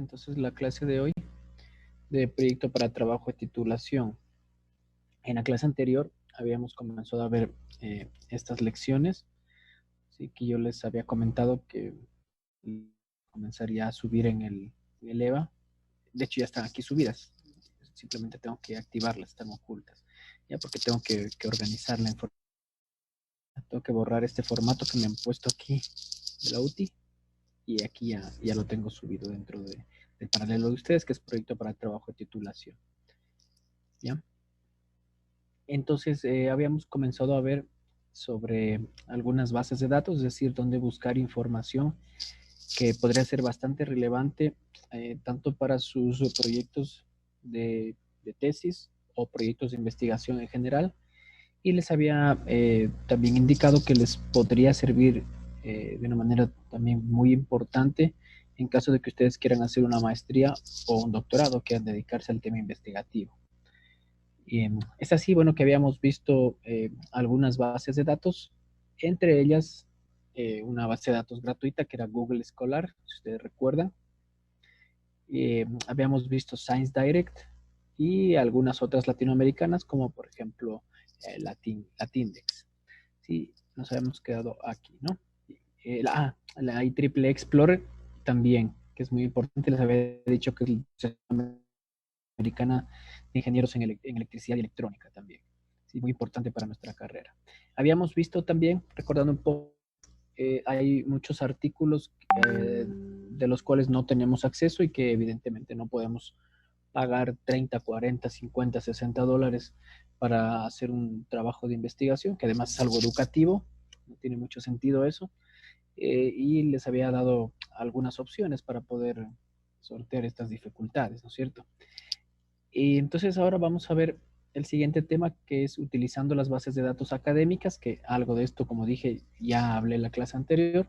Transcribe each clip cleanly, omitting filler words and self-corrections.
entonces la clase de hoy de proyecto para trabajo de titulación. En la clase anterior habíamos comenzado a ver estas lecciones, así que yo les había comentado que comenzaría a subir en el EVA. De hecho ya están aquí subidas, simplemente tengo que activarlas, están ocultas, ya porque tengo que organizar la información. Tengo que borrar este formato que me han puesto aquí de la UTI y aquí ya lo tengo subido dentro del paralelo de ustedes, que es proyecto para trabajo de titulación. ¿Ya? Entonces, habíamos comenzado a ver sobre algunas bases de datos, es decir, dónde buscar información que podría ser bastante relevante tanto para sus proyectos de tesis o proyectos de investigación en general. Y les había también indicado que les podría servir de una manera también muy importante en caso de que ustedes quieran hacer una maestría o un doctorado, quieran dedicarse al tema investigativo. Es así, bueno, que habíamos visto algunas bases de datos, entre ellas una base de datos gratuita que era Google Scholar, si ustedes recuerdan. Habíamos visto Science Direct y algunas otras latinoamericanas, como por ejemplo Latindex. Sí, nos habíamos quedado aquí, ¿no? La IEEE Explorer también, que es muy importante, les había dicho que es americana de ingenieros en electricidad y electrónica también. Sí, muy importante para nuestra carrera. Habíamos visto también, recordando un poco, hay muchos artículos de los cuales no tenemos acceso y que evidentemente no podemos pagar 30, 40, 50, 60 dólares para hacer un trabajo de investigación, que además es algo educativo, no tiene mucho sentido eso, y les había dado algunas opciones para poder sortear estas dificultades, ¿no es cierto? Y entonces ahora vamos a ver el siguiente tema, que es utilizando las bases de datos académicas, que algo de esto, como dije, ya hablé en la clase anterior.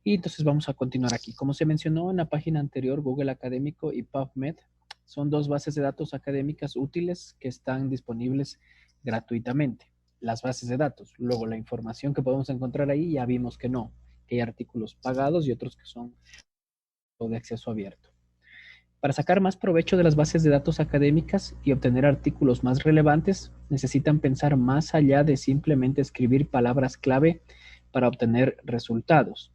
Y entonces vamos a continuar aquí. Como se mencionó en la página anterior, Google Académico y PubMed son dos bases de datos académicas útiles que están disponibles gratuitamente. Las bases de datos. Luego, la información que podemos encontrar ahí, ya vimos que no, que hay artículos pagados y otros que son de acceso abierto. Para sacar más provecho de las bases de datos académicas y obtener artículos más relevantes, necesitan pensar más allá de simplemente escribir palabras clave para obtener resultados.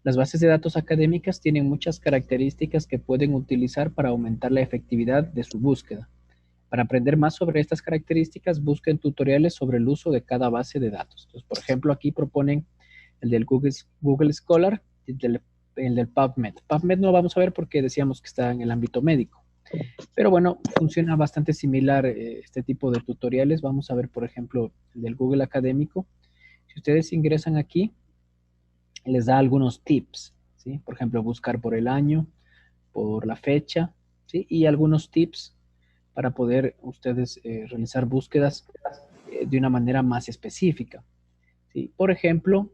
Las bases de datos académicas tienen muchas características que pueden utilizar para aumentar la efectividad de su búsqueda. Para aprender más sobre estas características, busquen tutoriales sobre el uso de cada base de datos. Entonces, por ejemplo, aquí proponen el del Google Scholar y el del PubMed. PubMed no lo vamos a ver porque decíamos que está en el ámbito médico. Pero bueno, funciona bastante similar este tipo de tutoriales. Vamos a ver, por ejemplo, el del Google Académico. Si ustedes ingresan aquí, les da algunos tips, ¿sí? Por ejemplo, buscar por el año, por la fecha, ¿sí? Y algunos tips para poder ustedes realizar búsquedas de una manera más específica, ¿sí? Por ejemplo,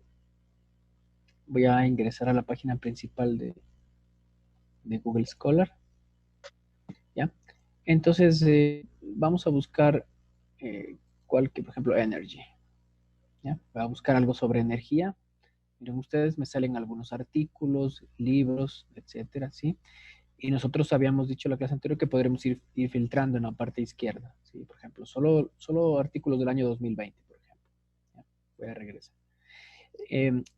voy a ingresar a la página principal de Google Scholar, ¿ya? Entonces, vamos a buscar por ejemplo, Energy, ¿ya? Voy a buscar algo sobre energía. Miren ustedes, me salen algunos artículos, libros, etcétera, ¿sí? Y nosotros habíamos dicho en la clase anterior que podremos ir filtrando en la parte izquierda, ¿sí? Por ejemplo, solo artículos del año 2020, por ejemplo. ¿Ya? Voy a regresar.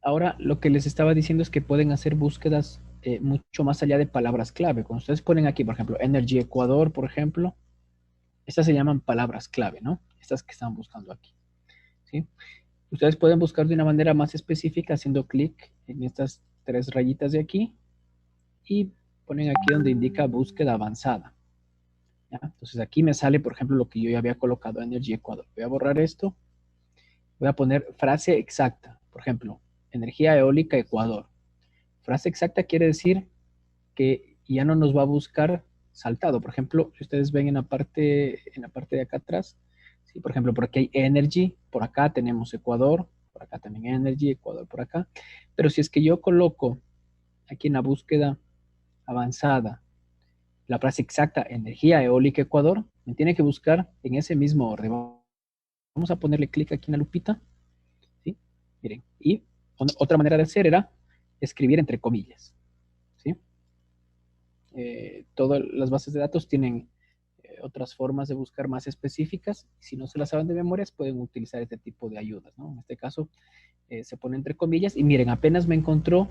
Ahora, lo que les estaba diciendo es que pueden hacer búsquedas mucho más allá de palabras clave. Cuando ustedes ponen aquí, por ejemplo, Energy Ecuador, por ejemplo, estas se llaman palabras clave, ¿no? Estas que están buscando aquí, ¿sí? Ustedes pueden buscar de una manera más específica haciendo clic en estas tres rayitas de aquí y ponen aquí donde indica búsqueda avanzada. ¿Ya? Entonces aquí me sale, por ejemplo, lo que yo ya había colocado, Energy Ecuador. Voy a borrar esto. Voy a poner frase exacta. Por ejemplo, energía eólica Ecuador. Frase exacta quiere decir que ya no nos va a buscar saltado. Por ejemplo, si ustedes ven en la parte de acá atrás, ¿sí? Por ejemplo, por aquí hay Energy, por acá tenemos Ecuador, por acá también Energy, Ecuador por acá. Pero si es que yo coloco aquí en la búsqueda avanzada la frase exacta, energía eólica Ecuador, me tiene que buscar en ese mismo orden. Vamos a ponerle clic aquí en la lupita, ¿sí? Miren, y otra manera de hacer era escribir entre comillas, ¿sí? todas las bases de datos tienen otras formas de buscar más específicas. Si no se las saben de memorias, pueden utilizar este tipo de ayudas, ¿no? En este caso, se pone entre comillas y miren, apenas me encontró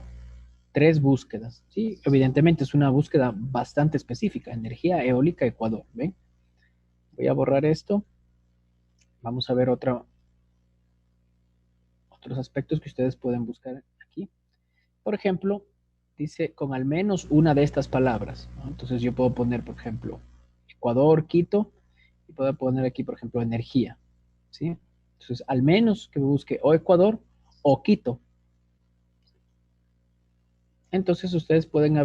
3 búsquedas, ¿sí? Evidentemente es una búsqueda bastante específica, energía eólica Ecuador, ¿ven? Voy a borrar esto. Vamos a ver otros aspectos que ustedes pueden buscar aquí. Por ejemplo, dice con al menos una de estas palabras, ¿no? Entonces yo puedo poner, por ejemplo, Ecuador, Quito, y puedo poner aquí, por ejemplo, energía, ¿sí? Entonces, al menos que busque o Ecuador o Quito. Entonces ustedes pueden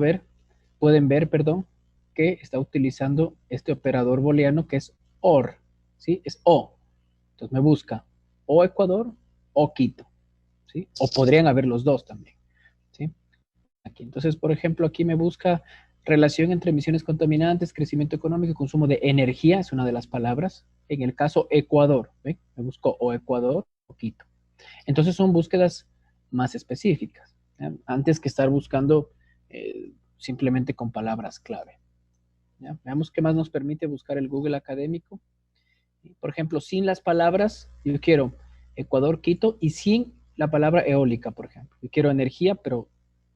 ver, perdón, que está utilizando este operador booleano que es OR, ¿sí? Es O. Entonces me busca o Ecuador o Quito, ¿sí? O podrían haber los dos también, ¿sí? Aquí, entonces, por ejemplo, aquí me busca relación entre emisiones contaminantes, crecimiento económico y consumo de energía, es una de las palabras. En el caso Ecuador, ¿ve? Me busco o Ecuador o Quito. Entonces son búsquedas más específicas, ¿ya? Antes que estar buscando simplemente con palabras clave. ¿Ya? Veamos qué más nos permite buscar el Google académico. Por ejemplo, sin las palabras, yo quiero Ecuador, Quito, y sin la palabra eólica, por ejemplo. Yo quiero energía, pero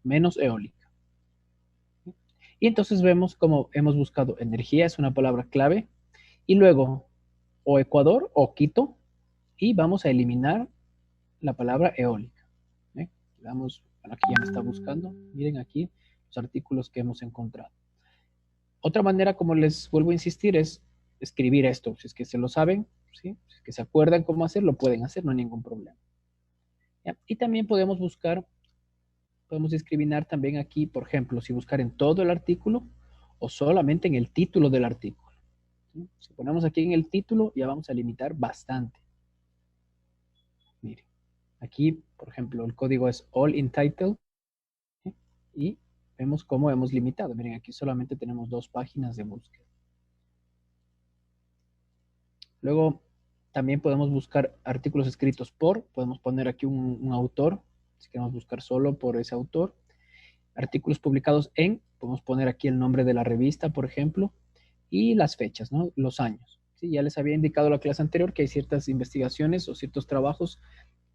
menos eólica. Y entonces vemos cómo hemos buscado energía, es una palabra clave, y luego o Ecuador o Quito, y vamos a eliminar la palabra eólica. ¿Eh? Veamos, bueno, aquí ya me está buscando. Miren aquí los artículos que hemos encontrado. Otra manera, como les vuelvo a insistir, es escribir esto. Si es que se lo saben, ¿sí? Si es que se acuerdan cómo hacer, lo pueden hacer, no hay ningún problema. ¿Ya? Y también podemos buscar, podemos discriminar también aquí, por ejemplo, si buscar en todo el artículo o solamente en el título del artículo. ¿Sí? Si ponemos aquí en el título, ya vamos a limitar bastante. Miren, aquí, por ejemplo, el código es all in title, ¿sí? Y vemos cómo hemos limitado. Miren, aquí solamente tenemos 2 páginas de búsqueda. Luego, también podemos buscar artículos escritos por, podemos poner aquí un autor, si queremos buscar solo por ese autor. Artículos publicados en, podemos poner aquí el nombre de la revista, por ejemplo, y las fechas, ¿no? Los años. ¿Sí? Ya les había indicado la clase anterior que hay ciertas investigaciones o ciertos trabajos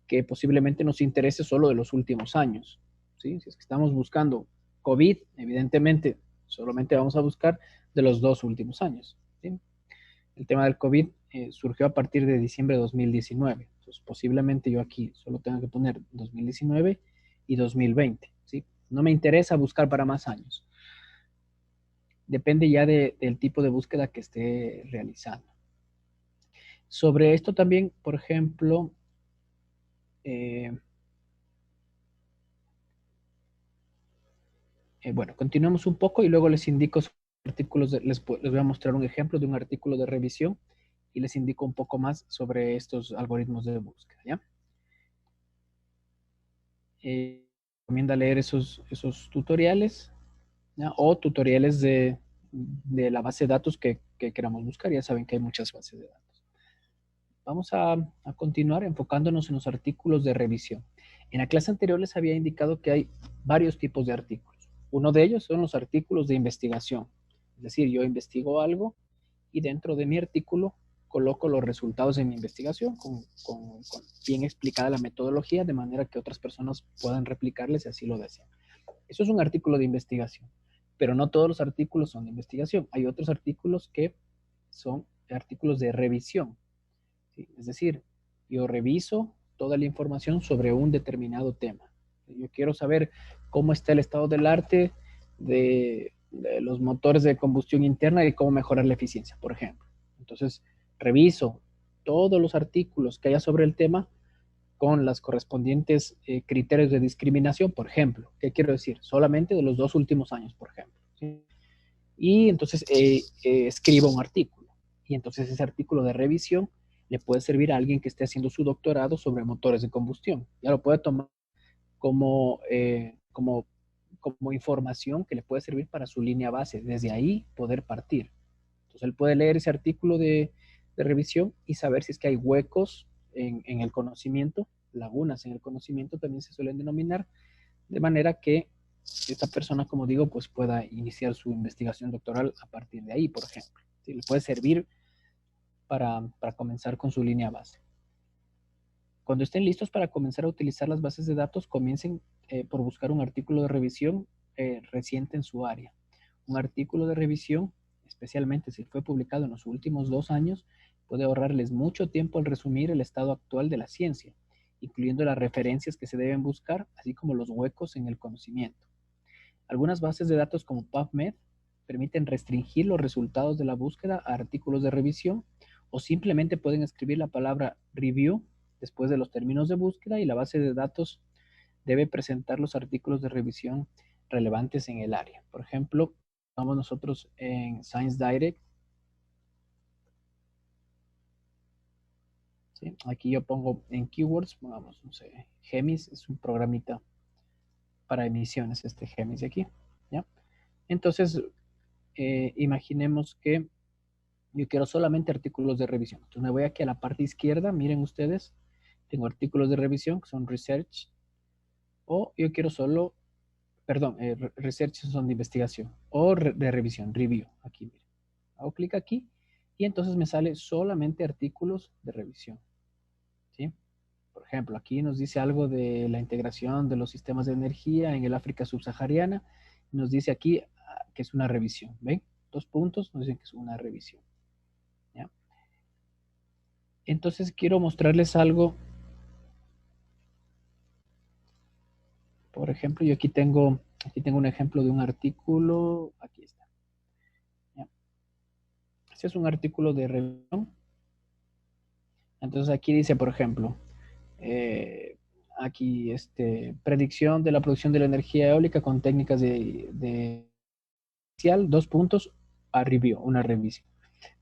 que posiblemente nos interese solo de los últimos años. ¿Sí? Si es que estamos buscando COVID, evidentemente solamente vamos a buscar de los 2 últimos años. ¿Sí? El tema del COVID surgió a partir de diciembre de 2019. Entonces, posiblemente yo aquí solo tenga que poner 2019 y 2020. ¿Sí? No me interesa buscar para más años. Depende ya del tipo de búsqueda que esté realizando. Sobre esto también, por ejemplo, bueno, continuamos un poco y luego les indico artículos, les voy a mostrar un ejemplo de un artículo de revisión y les indico un poco más sobre estos algoritmos de búsqueda, ¿ya? Recomienda leer esos tutoriales, ¿ya? O tutoriales de la base de datos que queramos buscar. Ya saben que hay muchas bases de datos. Vamos a continuar enfocándonos en los artículos de revisión. En la clase anterior les había indicado que hay varios tipos de artículos. Uno de ellos son los artículos de investigación. Es decir, yo investigo algo y dentro de mi artículo coloco los resultados de mi investigación con bien explicada la metodología de manera que otras personas puedan replicarles si así lo desean. Eso es un artículo de investigación, pero no todos los artículos son de investigación. Hay otros artículos que son artículos de revisión. ¿Sí? Es decir, yo reviso toda la información sobre un determinado tema. Yo quiero saber cómo está el estado del arte de los motores de combustión interna y cómo mejorar la eficiencia, por ejemplo. Entonces, reviso todos los artículos que haya sobre el tema con las correspondientes criterios de discriminación, por ejemplo. ¿Qué quiero decir? Solamente de los 2 últimos años, por ejemplo. ¿Sí? Y entonces escribo un artículo. Y entonces ese artículo de revisión le puede servir a alguien que esté haciendo su doctorado sobre motores de combustión. Ya lo puede tomar como, como información que le puede servir para su línea base. Desde ahí poder partir. Entonces él puede leer ese artículo de revisión y saber si es que hay huecos en el conocimiento, lagunas en el conocimiento también se suelen denominar, de manera que esta persona, como digo, pues pueda iniciar su investigación doctoral a partir de ahí, por ejemplo. ¿Sí? Le puede servir para comenzar con su línea base. Cuando estén listos para comenzar a utilizar las bases de datos, comiencen por buscar un artículo de revisión reciente en su área. Un artículo de revisión, especialmente si fue publicado en los últimos 2 años, puede ahorrarles mucho tiempo al resumir el estado actual de la ciencia, incluyendo las referencias que se deben buscar, así como los huecos en el conocimiento. Algunas bases de datos como PubMed permiten restringir los resultados de la búsqueda a artículos de revisión o simplemente pueden escribir la palabra review después de los términos de búsqueda y la base de datos debe presentar los artículos de revisión relevantes en el área. Por ejemplo, vamos nosotros en Science Direct. ¿Sí? Aquí yo pongo en keywords, vamos, no sé, GEMIS es un programita para emisiones, este GEMIS de aquí. ¿Ya? Entonces, imaginemos que yo quiero solamente artículos de revisión. Entonces me voy aquí a la parte izquierda, miren ustedes, tengo artículos de revisión que son research, o yo quiero solo, perdón, research son de investigación, o de revisión, review, aquí miren. Hago clic aquí y entonces me sale solamente artículos de revisión. ¿Sí? Por ejemplo, aquí nos dice algo de la integración de los sistemas de energía en el África subsahariana. Nos dice aquí que es una revisión. ¿Ven? 2 puntos nos dicen que es una revisión. ¿Ya? Entonces quiero mostrarles algo. Por ejemplo, yo aquí tengo un ejemplo de un artículo. Aquí está. ¿Ya? Este es un artículo de revisión. Entonces aquí dice, por ejemplo, aquí predicción de la producción de la energía eólica con técnicas de 2 puntos a review, una revisión.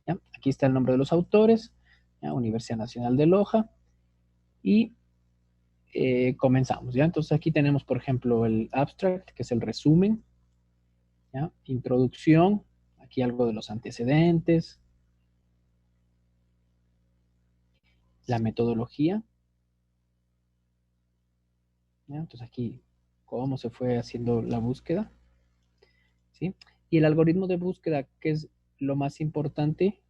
¿Ya? Aquí está el nombre de los autores, ¿ya? Universidad Nacional de Loja, y comenzamos. ¿Ya? Entonces aquí tenemos, por ejemplo, el abstract, que es el resumen, ¿ya? Introducción, aquí algo de los antecedentes, la metodología, ¿ya? Entonces aquí cómo se fue haciendo la búsqueda, ¿sí? Y el algoritmo de búsqueda, que es lo más importante,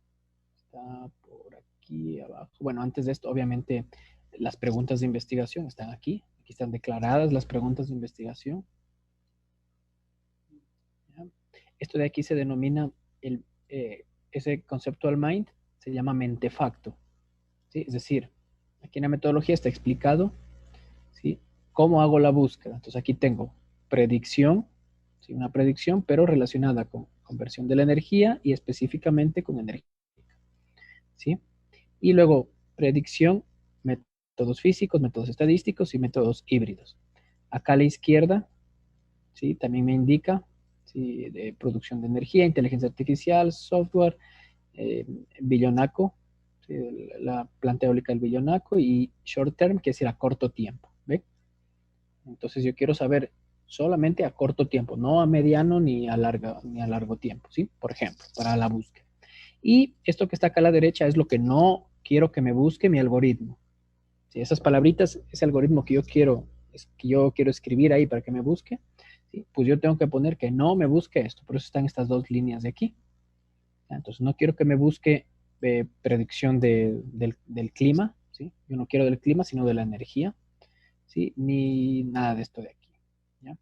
está por aquí abajo. Bueno, antes de esto, obviamente, las preguntas de investigación están aquí. Aquí están declaradas las preguntas de investigación. ¿Ya? Esto de aquí se denomina, ese conceptual mind, se llama mentefacto. ¿Sí? Es decir, aquí en la metodología está explicado, ¿sí?, cómo hago la búsqueda. Entonces aquí tengo predicción, ¿sí?, una predicción, pero relacionada con conversión de la energía y específicamente con energía. ¿Sí? Y luego, predicción, métodos físicos, métodos estadísticos y métodos híbridos. Acá a la izquierda, ¿sí?, también me indica, ¿sí?, de producción de energía, inteligencia artificial, software, Billonaco, ¿sí?, la planta eólica del Billonaco, y short term, que es decir, a corto tiempo. ¿Ve? Entonces yo quiero saber solamente a corto tiempo, no a mediano ni a largo tiempo, ¿sí? Por ejemplo, para la búsqueda. Y esto que está acá a la derecha es lo que no quiero que me busque mi algoritmo. ¿Sí? Esas palabritas, ese algoritmo que yo quiero escribir ahí para que me busque, ¿sí?, pues yo tengo que poner que no me busque esto. Por eso están estas 2 líneas de aquí. Entonces no quiero que me busque predicción del clima, ¿sí? Yo no quiero del clima, sino de la energía, ¿sí? Ni nada de esto de aquí, ¿ya?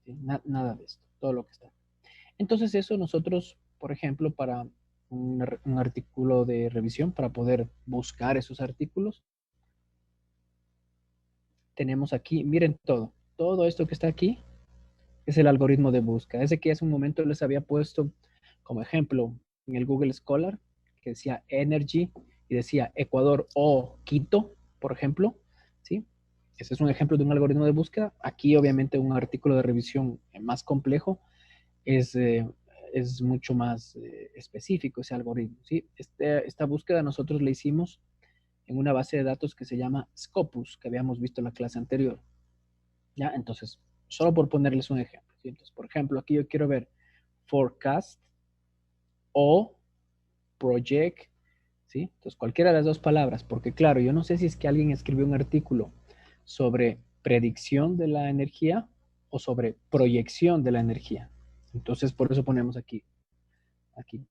¿Sí? Nada de esto, todo lo que está. Entonces eso nosotros, por ejemplo, para un artículo de revisión, para poder buscar esos artículos, tenemos aquí, miren todo esto que está aquí es el algoritmo de búsqueda. Ese que hace un momento les había puesto como ejemplo en el Google Scholar, que decía Energy y decía Ecuador o Quito, por ejemplo, ¿sí? Ese es un ejemplo de un algoritmo de búsqueda. Aquí, obviamente, un artículo de revisión más complejo es mucho más específico ese algoritmo, ¿sí? Esta búsqueda nosotros la hicimos en una base de datos que se llama Scopus, que habíamos visto en la clase anterior. ¿Ya? Entonces, solo por ponerles un ejemplo, ¿sí? Entonces, por ejemplo, aquí yo quiero ver forecast o project, ¿sí? Entonces, cualquiera de las 2 palabras, porque claro, yo no sé si es que alguien escribió un artículo sobre predicción de la energía o sobre proyección de la energía. Entonces, por eso ponemos aquí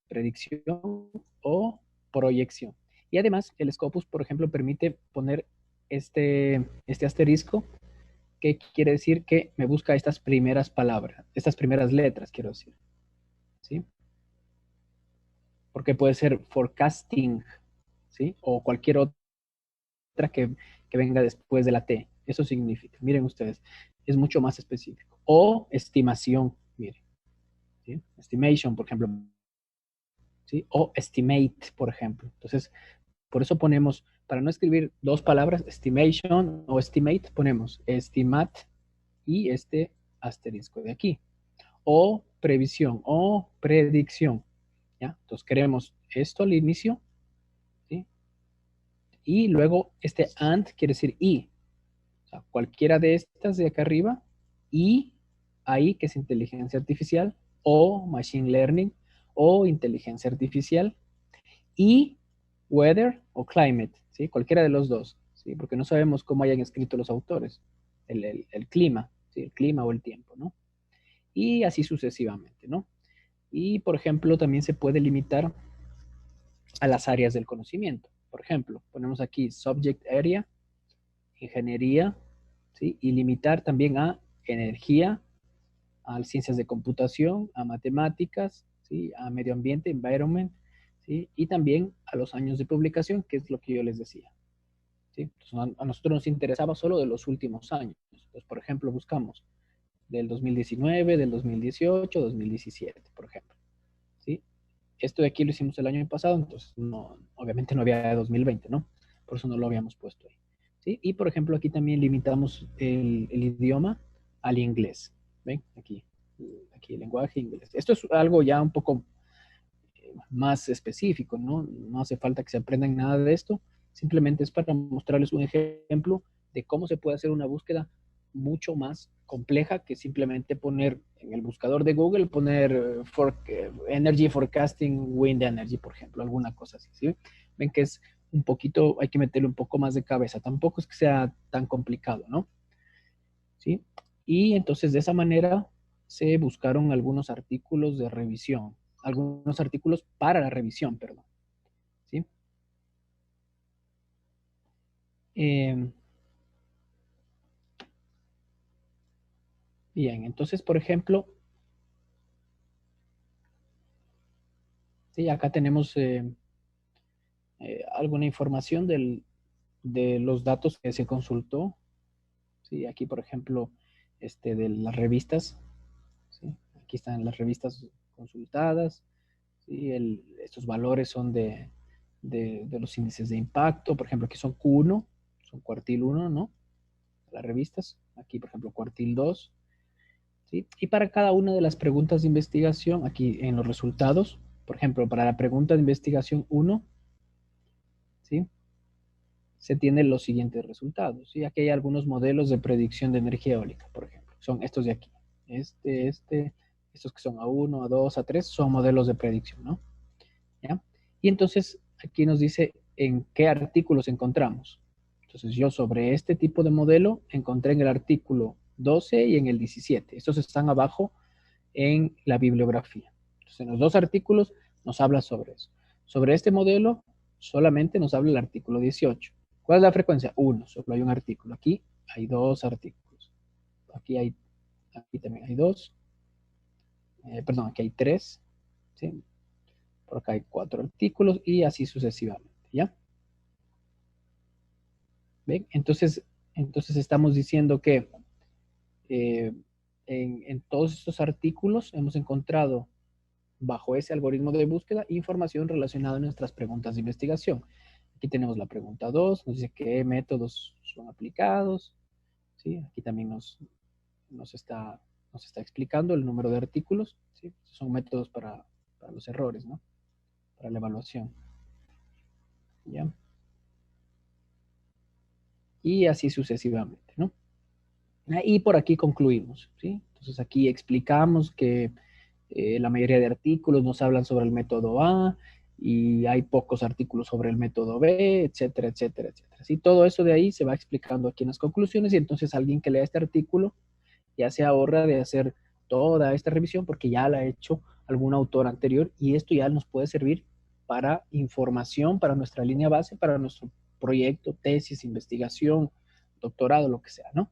predicción o proyección. Y además, el Scopus, por ejemplo, permite poner este asterisco, que quiere decir que me busca estas primeras palabras, estas primeras letras, quiero decir. ¿Sí? Porque puede ser forecasting, ¿sí? O cualquier otra que venga después de la T. Eso significa, miren ustedes, es mucho más específico. O estimación, miren. ¿Sí? Estimation, por ejemplo. ¿Sí? O estimate, por ejemplo. Entonces, por eso ponemos, para no escribir dos palabras, estimation o estimate, ponemos estimate y este asterisco de aquí. O previsión o predicción. ¿Ya? Entonces queremos esto al inicio, ¿sí? Y luego este and quiere decir y. O sea, cualquiera de estas de acá arriba y ahí, que es inteligencia artificial o machine learning o inteligencia artificial y weather o climate, ¿sí? Cualquiera de los dos, ¿sí? Porque no sabemos cómo hayan escrito los autores, el clima, ¿sí? El clima o el tiempo, ¿no? Y así sucesivamente, ¿no? Y, por ejemplo, también se puede limitar a las áreas del conocimiento. Por ejemplo, ponemos aquí subject area, ingeniería, ¿sí? Y limitar también a energía, a ciencias de computación, a matemáticas, ¿sí? A medio ambiente, environment, ¿sí? Y también a los años de publicación, que es lo que yo les decía. ¿Sí? Entonces, a nosotros nos interesaba solo de los últimos años. Entonces, por ejemplo, buscamos del 2019, del 2018, 2017, por ejemplo. ¿Sí? Esto de aquí lo hicimos el año pasado, entonces no, obviamente no había 2020, ¿no? Por eso no lo habíamos puesto ahí. ¿Sí? Y por ejemplo, aquí también limitamos el idioma al inglés. ¿Ven? Aquí el lenguaje inglés. Esto es algo ya un poco más específico, ¿no? No hace falta que se aprendan nada de esto, simplemente es para mostrarles un ejemplo de cómo se puede hacer una búsqueda mucho más compleja que simplemente poner en el buscador de Google, poner Energy Forecasting Wind Energy, por ejemplo, alguna cosa así, ¿sí? Ven que es un poquito, hay que meterle un poco más de cabeza, tampoco es que sea tan complicado, ¿no? ¿Sí? Y entonces de esa manera se buscaron algunos artículos de revisión, algunos artículos para la revisión, perdón. ¿Sí? Eh, bien, entonces, por ejemplo, sí, acá tenemos alguna información de los datos que se consultó. ¿Sí? Aquí, por ejemplo, de las revistas. ¿Sí? Aquí están las revistas consultadas. ¿Sí? Estos valores son de los índices de impacto. Por ejemplo, aquí son Q1, son cuartil 1, ¿no? Las revistas. Aquí, por ejemplo, cuartil 2. ¿Sí? Y para cada una de las preguntas de investigación, aquí en los resultados, por ejemplo, para la pregunta de investigación 1, ¿sí? Se tienen los siguientes resultados. ¿Sí? Aquí hay algunos modelos de predicción de energía eólica, por ejemplo. Son estos de aquí. Estos que son A1, A2, A3, son modelos de predicción, ¿no? ¿Ya? Y entonces aquí nos dice en qué artículos encontramos. Entonces yo sobre este tipo de modelo encontré en el artículo 12 y en el 17. Estos están abajo en la bibliografía. Entonces en los dos artículos nos habla sobre eso. Sobre este modelo solamente nos habla el artículo 18. ¿Cuál es la frecuencia? 1, solo hay un artículo. Aquí hay dos artículos. Aquí también hay dos. Perdón, aquí hay tres. ¿Sí? Por acá hay 4 artículos y así sucesivamente, ¿ya? ¿Ven? Entonces estamos diciendo que eh, en todos estos artículos hemos encontrado, bajo ese algoritmo de búsqueda, información relacionada a nuestras preguntas de investigación. Aquí tenemos la pregunta 2, nos dice qué métodos son aplicados, ¿sí? Aquí también nos está explicando el número de artículos, ¿sí? Son métodos para los errores, ¿no? Para la evaluación, ¿ya? Y así sucesivamente, ¿no? Y por aquí concluimos, ¿sí? Entonces aquí explicamos que la mayoría de artículos nos hablan sobre el método A y hay pocos artículos sobre el método B, etcétera, etcétera, etcétera. Sí, todo eso de ahí se va explicando aquí en las conclusiones y entonces alguien que lea este artículo Ya se ahorra de hacer toda esta revisión porque ya la ha hecho algún autor anterior y esto ya nos puede servir para información, para nuestra línea base, para nuestro proyecto, tesis, investigación, doctorado, lo que sea, ¿no?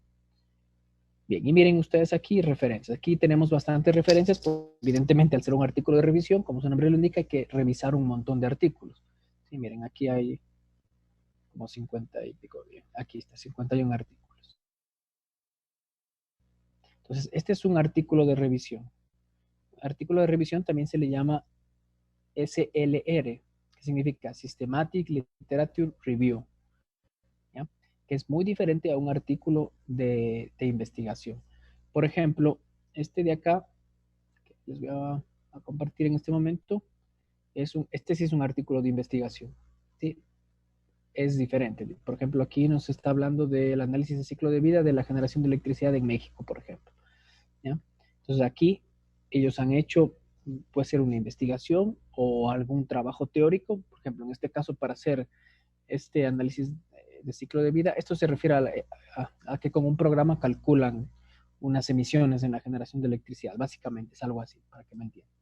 Bien, y miren ustedes aquí referencias. Aquí tenemos bastantes referencias, pues, evidentemente al ser un artículo de revisión, como su nombre lo indica, hay que revisar un montón de artículos. Sí, miren, aquí hay como 50 y pico, bien, aquí está, 51 artículos. Entonces, este es un artículo de revisión. Artículo de revisión también se le llama SLR, que significa Systematic Literature Review, ¿ya? Que es muy diferente a un artículo de investigación. Por ejemplo, este de acá, que les voy a compartir en este momento, este sí es un artículo de investigación, ¿sí? Es diferente. Por ejemplo, aquí nos está hablando del análisis de ciclo de vida de la generación de electricidad en México, por ejemplo, ¿ya? Entonces aquí ellos han hecho, puede ser una investigación o algún trabajo teórico, por ejemplo, en este caso para hacer este análisis de ciclo de vida, esto se refiere a que con un programa calculan unas emisiones en la generación de electricidad, básicamente es algo así, para que me entiendan.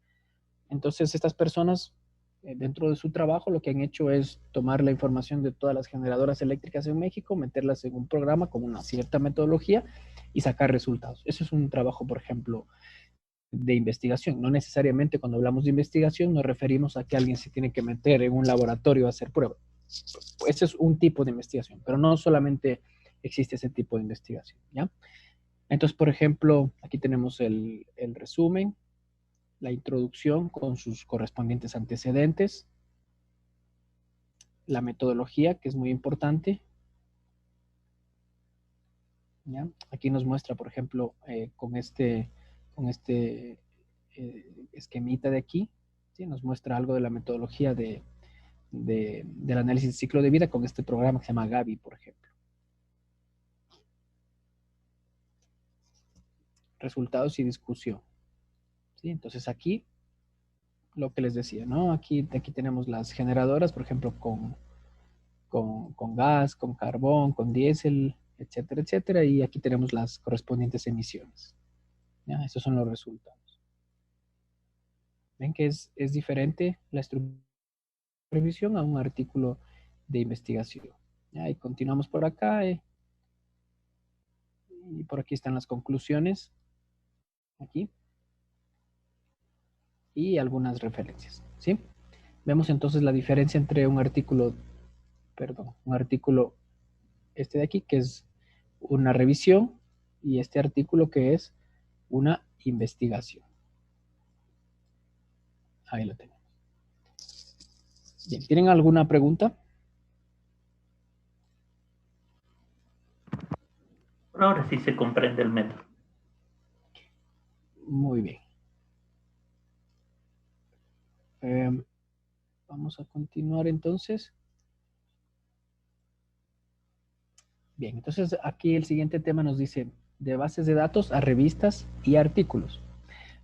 Entonces, estas personas, dentro de su trabajo, lo que han hecho es tomar la información de todas las generadoras eléctricas en México, meterlas en un programa con una cierta metodología y sacar resultados. Eso es un trabajo, por ejemplo, de investigación. No necesariamente cuando hablamos de investigación nos referimos a que alguien se tiene que meter en un laboratorio a hacer pruebas. Ese es un tipo de investigación, pero no solamente existe ese tipo de investigación, ¿ya? Entonces, por ejemplo, aquí tenemos el resumen, la introducción con sus correspondientes antecedentes, la metodología, que es muy importante, ¿ya? Aquí nos muestra, por ejemplo, con este esquemita de aquí, ¿sí? Nos muestra algo de la metodología del análisis de ciclo de vida con este programa que se llama Gabi, por ejemplo. Resultados y discusión, ¿sí? Entonces aquí, lo que les decía, ¿no? Aquí tenemos las generadoras, por ejemplo, con gas, con carbón, con diésel, etcétera, etcétera. Y aquí tenemos las correspondientes emisiones. ¿Ya? Estos son los resultados. Ven que es diferente la estructura de revisión a un artículo de investigación. ¿Ya? Y continuamos por acá. Y por aquí están las conclusiones. Aquí. Y algunas referencias. ¿Sí? Vemos entonces la diferencia entre un artículo, perdón, un artículo este de aquí, que es una revisión, y este artículo que es una investigación. Ahí lo tenemos. Bien, ¿tienen alguna pregunta? Por ahora sí se comprende el método. Muy bien. Vamos a continuar entonces. Bien, entonces aquí el siguiente tema nos dice de bases de datos a revistas y artículos.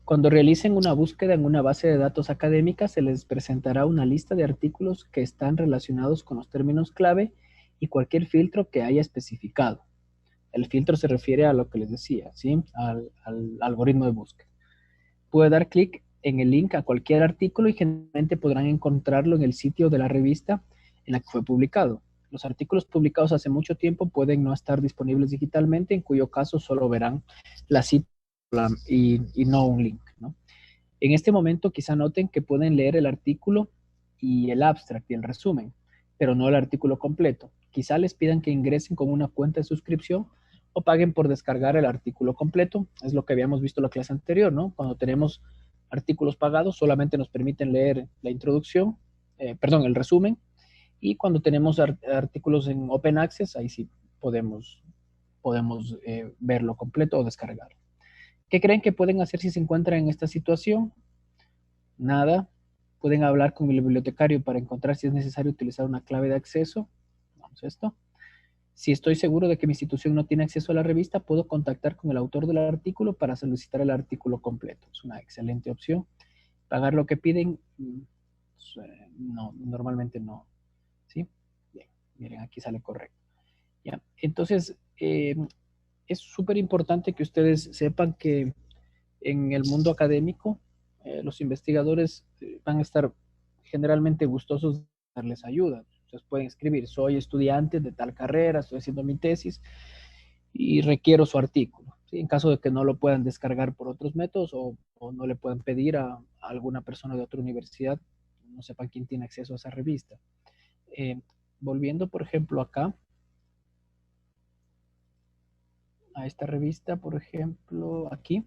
Cuando realicen una búsqueda en una base de datos académica, se les presentará una lista de artículos que están relacionados con los términos clave y cualquier filtro que haya especificado. El filtro se refiere a lo que les decía, ¿sí? Al algoritmo de búsqueda. Puede dar clic en el link a cualquier artículo y generalmente podrán encontrarlo en el sitio de la revista en la que fue publicado. Los artículos publicados hace mucho tiempo pueden no estar disponibles digitalmente, en cuyo caso solo verán la cita y no un link, ¿no? En este momento quizá noten que pueden leer el artículo y el abstract y el resumen, pero no el artículo completo. Quizá les pidan que ingresen con una cuenta de suscripción o paguen por descargar el artículo completo. Es lo que habíamos visto en la clase anterior, ¿no? Cuando tenemos artículos pagados solamente nos permiten leer la introducción, perdón, el resumen, y cuando tenemos artículos en Open Access, ahí sí podemos verlo completo o descargarlo. ¿Qué creen que pueden hacer si se encuentran en esta situación? Nada. Pueden hablar con el bibliotecario para encontrar si es necesario utilizar una clave de acceso. Vamos a esto. Si estoy seguro de que mi institución no tiene acceso a la revista, puedo contactar con el autor del artículo para solicitar el artículo completo. Es una excelente opción. Pagar lo que piden, no, normalmente no. ¿Sí? Bien, miren, aquí sale correcto. ¿Ya? Entonces, es súper importante que ustedes sepan que en el mundo académico, los investigadores van a estar generalmente gustosos de darles ayuda. Ustedes pueden escribir, soy estudiante de tal carrera, estoy haciendo mi tesis y requiero su artículo. ¿Sí? En caso de que no lo puedan descargar por otros métodos o no le puedan pedir a alguna persona de otra universidad, no sepan quién tiene acceso a esa revista. Eh, Volviendo, por ejemplo, acá, a esta revista, por ejemplo, aquí,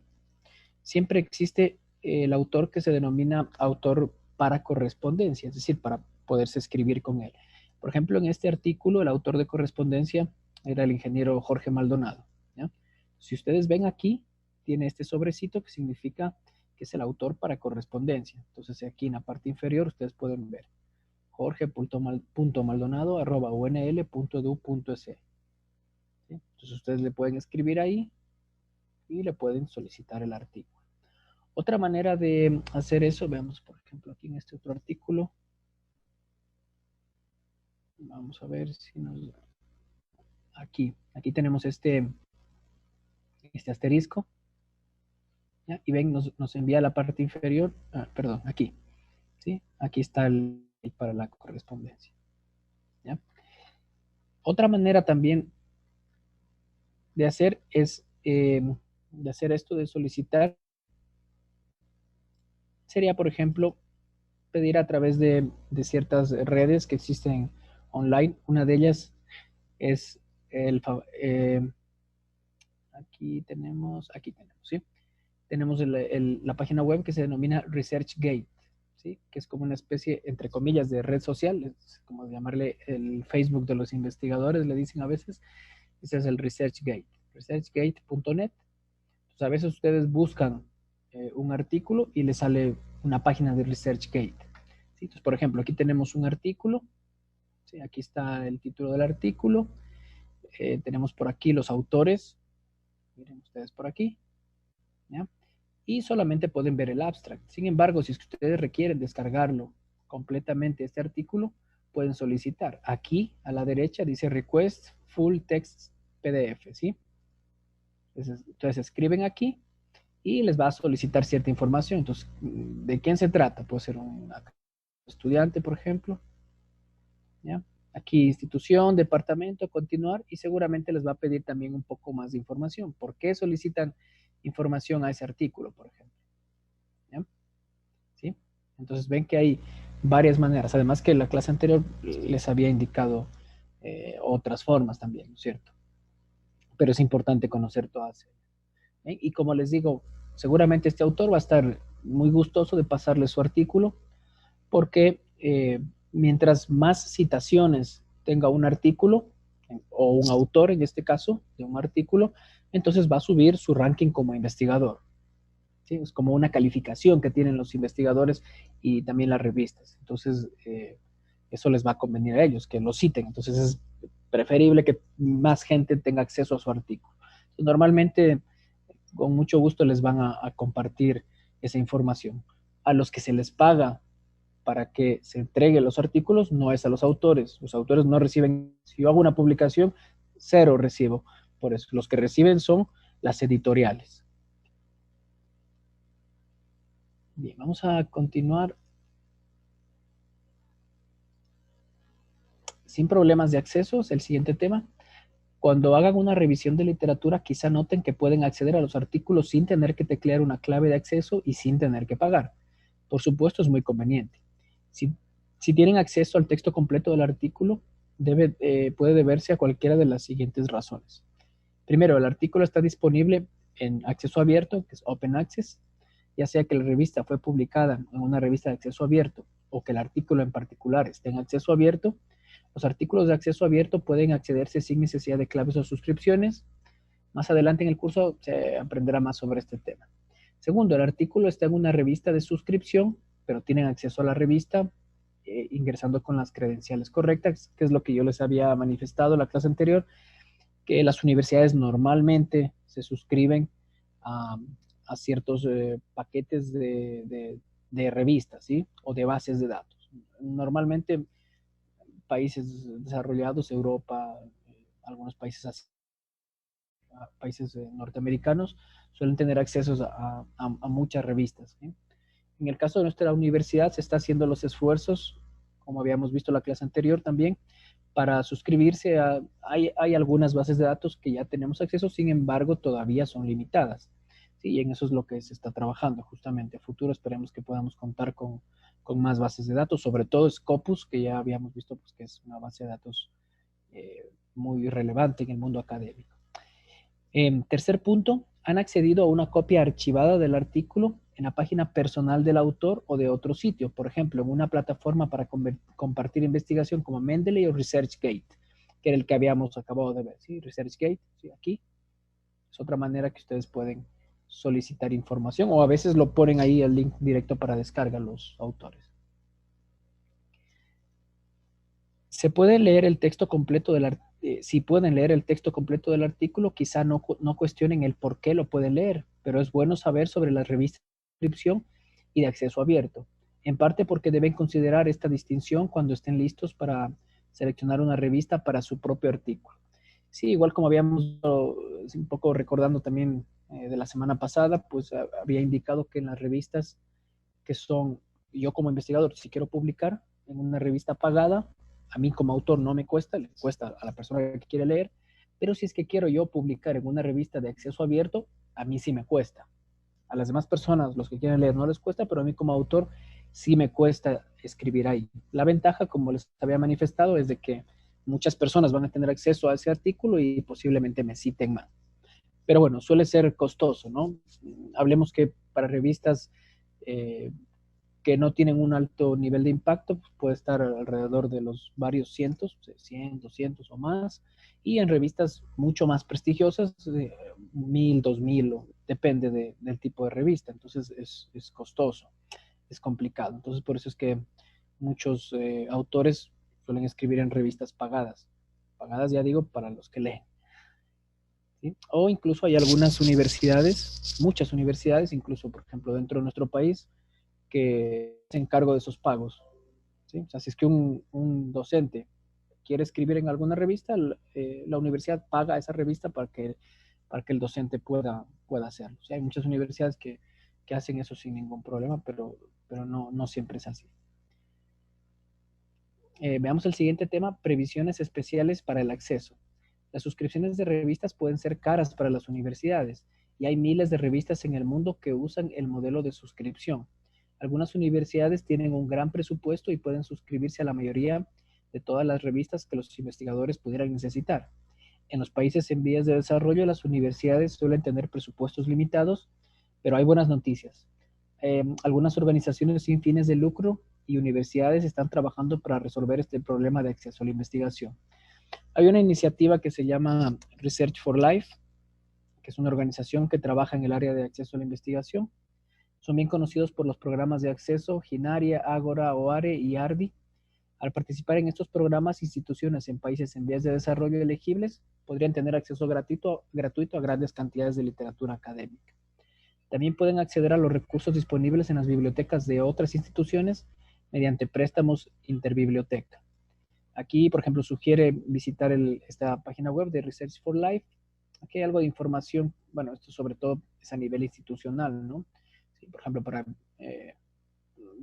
siempre existe el autor que se denomina autor para correspondencia, es decir, para poderse escribir con él. Por ejemplo, en este artículo, el autor de correspondencia era el ingeniero Jorge Maldonado. ¿Ya? Si ustedes ven aquí, tiene este sobrecito que significa que es el autor para correspondencia. Entonces, aquí en la parte inferior ustedes pueden ver jorge.maldonado@unl.edu.es. ¿Sí? Entonces, ustedes le pueden escribir ahí y le pueden solicitar el artículo. Otra manera de hacer eso, veamos por ejemplo aquí en este otro artículo. Vamos a ver si nos... Aquí tenemos este asterisco. ¿Ya? Y ven, nos envía a la parte inferior, perdón, aquí. ¿Sí? Aquí está el para la correspondencia. ¿Ya? Otra manera también de hacer es, de hacer esto, de solicitar, sería por ejemplo pedir a través de ciertas redes que existen online. Una de ellas es el, aquí tenemos, ¿sí? Tenemos la página web que se denomina ResearchGate, ¿sí? Que es como una especie, entre comillas, de red social, es como llamarle el Facebook de los investigadores, le dicen a veces. Ese es el ResearchGate, researchgate.net. Entonces, a veces ustedes buscan un artículo y les sale una página de ResearchGate. ¿Sí? Entonces, por ejemplo, aquí tenemos un artículo, ¿sí? Aquí está el título del artículo, tenemos por aquí los autores, miren ustedes por aquí, ¿ya? Y solamente pueden ver el abstract. Sin embargo, si es que ustedes requieren descargarlo completamente este artículo, pueden solicitar. Aquí a la derecha dice Request Full Text PDF, ¿sí? Entonces escriben aquí y les va a solicitar cierta información. Entonces, ¿de quién se trata? Puede ser un estudiante, por ejemplo, ¿ya? Aquí institución, departamento, continuar y seguramente les va a pedir también un poco más de información. ¿Por qué solicitan información a ese artículo, por ejemplo? ¿Ya? ¿Sí? Entonces ven que hay varias maneras. Además que en la clase anterior les había indicado otras formas también, ¿no es cierto? Pero es importante conocer todas ellas. Y como les digo, seguramente este autor va a estar muy gustoso de pasarle su artículo porque mientras más citaciones tenga un artículo o un autor en este caso de un artículo, entonces va a subir su ranking como investigador. ¿Sí? Es como una calificación que tienen los investigadores y también las revistas. Entonces, eso les va a convenir a ellos, que lo citen. Entonces, es preferible que más gente tenga acceso a su artículo. Entonces, normalmente, con mucho gusto les van a compartir esa información. A los que se les paga para que se entreguen los artículos no es a los autores. Los autores no reciben, si yo hago una publicación, cero recibo. Por eso, los que reciben son las editoriales. Bien, vamos a continuar sin problemas de acceso. Es el siguiente tema. Cuando hagan una revisión de literatura, quizá noten que pueden acceder a los artículos sin tener que teclear una clave de acceso y sin tener que pagar. Por supuesto, es muy conveniente. Si tienen acceso al texto completo del artículo, puede deberse a cualquiera de las siguientes razones. Primero, el artículo está disponible en acceso abierto, que es Open Access, ya sea que la revista fue publicada en una revista de acceso abierto o que el artículo en particular esté en acceso abierto. Los artículos de acceso abierto pueden accederse sin necesidad de claves o suscripciones. Más adelante en el curso se aprenderá más sobre este tema. Segundo, el artículo está en una revista de suscripción, pero tienen acceso a la revista ingresando con las credenciales correctas, que es lo que yo les había manifestado en la clase anterior, que las universidades normalmente se suscriben a, a ciertos paquetes de revistas, ¿sí? O de bases de datos. Normalmente países desarrollados, Europa, algunos países así, países norteamericanos, suelen tener accesos a muchas revistas, ¿sí? En el caso de nuestra universidad se está haciendo los esfuerzos, como habíamos visto en la clase anterior también, para suscribirse hay algunas bases de datos que ya tenemos acceso, sin embargo, todavía son limitadas. Sí, y en eso es lo que se está trabajando justamente. A futuro esperemos que podamos contar con más bases de datos, sobre todo Scopus, que ya habíamos visto pues, que es una base de datos muy relevante en el mundo académico. Tercer punto, han accedido a una copia archivada del artículo en la página personal del autor o de otro sitio, por ejemplo, en una plataforma para compartir investigación como Mendeley o ResearchGate, que era el que habíamos acabado de ver, ¿sí? ResearchGate, ¿sí? Aquí es otra manera que ustedes pueden solicitar información, o a veces lo ponen ahí el link directo para descarga los autores. Se puede leer el texto completo del artículo. Si pueden leer el texto completo del artículo, quizá no cuestionen el por qué lo pueden leer, pero es bueno saber sobre las revistas de inscripción y de acceso abierto, en parte porque deben considerar esta distinción cuando estén listos para seleccionar una revista para su propio artículo. Sí, igual como habíamos, un poco recordando también de la semana pasada, pues había indicado que en las revistas que son, yo como investigador, si quiero publicar en una revista pagada, a mí como autor no me cuesta, le cuesta a la persona que quiere leer, pero si es que quiero yo publicar en una revista de acceso abierto, a mí sí me cuesta. A las demás personas, los que quieren leer, no les cuesta, pero a mí como autor sí me cuesta escribir ahí. La ventaja, como les había manifestado, es de que muchas personas van a tener acceso a ese artículo y posiblemente me citen más. Pero bueno, suele ser costoso, ¿no? Hablemos que para revistas que no tienen un alto nivel de impacto, pues puede estar alrededor de los varios cientos, 100, 200 o más, y en revistas mucho más prestigiosas, 1000, 2000, depende del tipo de revista, entonces es costoso, es complicado, entonces por eso es que muchos autores suelen escribir en revistas pagadas ya digo, para los que leen. ¿Sí? O incluso hay algunas universidades, muchas universidades, incluso por ejemplo dentro de nuestro país, que se encargo de esos pagos. ¿Sí? O sea, si es que un docente quiere escribir en alguna revista, la universidad paga esa revista para que el docente pueda hacerlo. O sea, hay muchas universidades que hacen eso sin ningún problema, pero no siempre es así. Veamos el siguiente tema, previsiones especiales para el acceso. Las suscripciones de revistas pueden ser caras para las universidades y hay miles de revistas en el mundo que usan el modelo de suscripción. Algunas universidades tienen un gran presupuesto y pueden suscribirse a la mayoría de todas las revistas que los investigadores pudieran necesitar. En los países en vías de desarrollo, las universidades suelen tener presupuestos limitados, pero hay buenas noticias. Algunas organizaciones sin fines de lucro y universidades están trabajando para resolver este problema de acceso a la investigación. Hay una iniciativa que se llama Research for Life, que es una organización que trabaja en el área de acceso a la investigación. Son bien conocidos por los programas de acceso Ginaria, Ágora, OARE y ARDI. Al participar en estos programas, instituciones en países en vías de desarrollo elegibles podrían tener acceso gratuito a grandes cantidades de literatura académica. También pueden acceder a los recursos disponibles en las bibliotecas de otras instituciones mediante préstamos interbiblioteca. Aquí, por ejemplo, sugiere visitar esta página web de Research for Life. Aquí hay algo de información, bueno, esto sobre todo es a nivel institucional, ¿no? Sí, por ejemplo,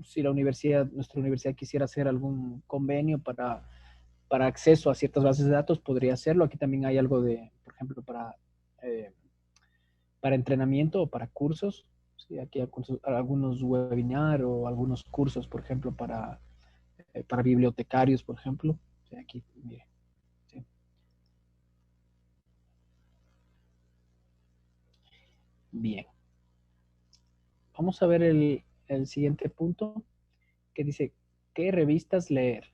si nuestra universidad quisiera hacer algún convenio para acceso a ciertas bases de datos, podría hacerlo. Aquí también hay algo de, por ejemplo, para entrenamiento o para cursos. ¿Sí? Aquí hay algunos webinars o algunos cursos, por ejemplo, para bibliotecarios, por ejemplo. ¿Sí? Aquí, mire. ¿Sí? Bien. Vamos a ver el siguiente punto que dice, ¿qué revistas leer?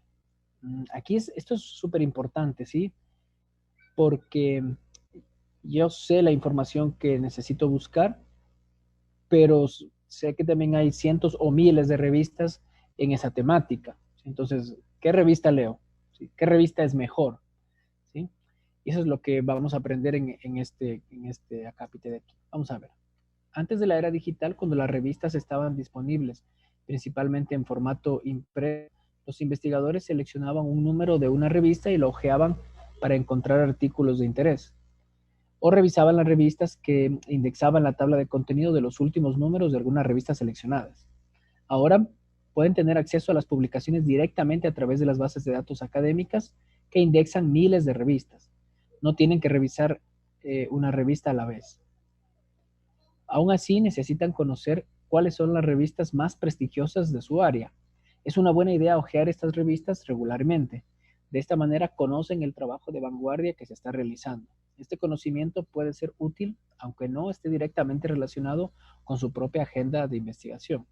Aquí esto es súper importante, ¿sí? Porque yo sé la información que necesito buscar, pero sé que también hay cientos o miles de revistas en esa temática. Entonces, ¿qué revista leo? ¿Sí? ¿Qué revista es mejor? ¿Sí? Y eso es lo que vamos a aprender en este acápite de aquí. Vamos a ver. Antes de la era digital, cuando las revistas estaban disponibles, principalmente en formato impreso, los investigadores seleccionaban un número de una revista y lo hojeaban para encontrar artículos de interés. o revisaban las revistas que indexaban la tabla de contenido de los últimos números de algunas revistas seleccionadas. Ahora pueden tener acceso a las publicaciones directamente a través de las bases de datos académicas que indexan miles de revistas. No tienen que revisar una revista a la vez. Aún así, necesitan conocer cuáles son las revistas más prestigiosas de su área. Es una buena idea hojear estas revistas regularmente. De esta manera conocen el trabajo de vanguardia que se está realizando. Este conocimiento puede ser útil, aunque no esté directamente relacionado con su propia agenda de investigación.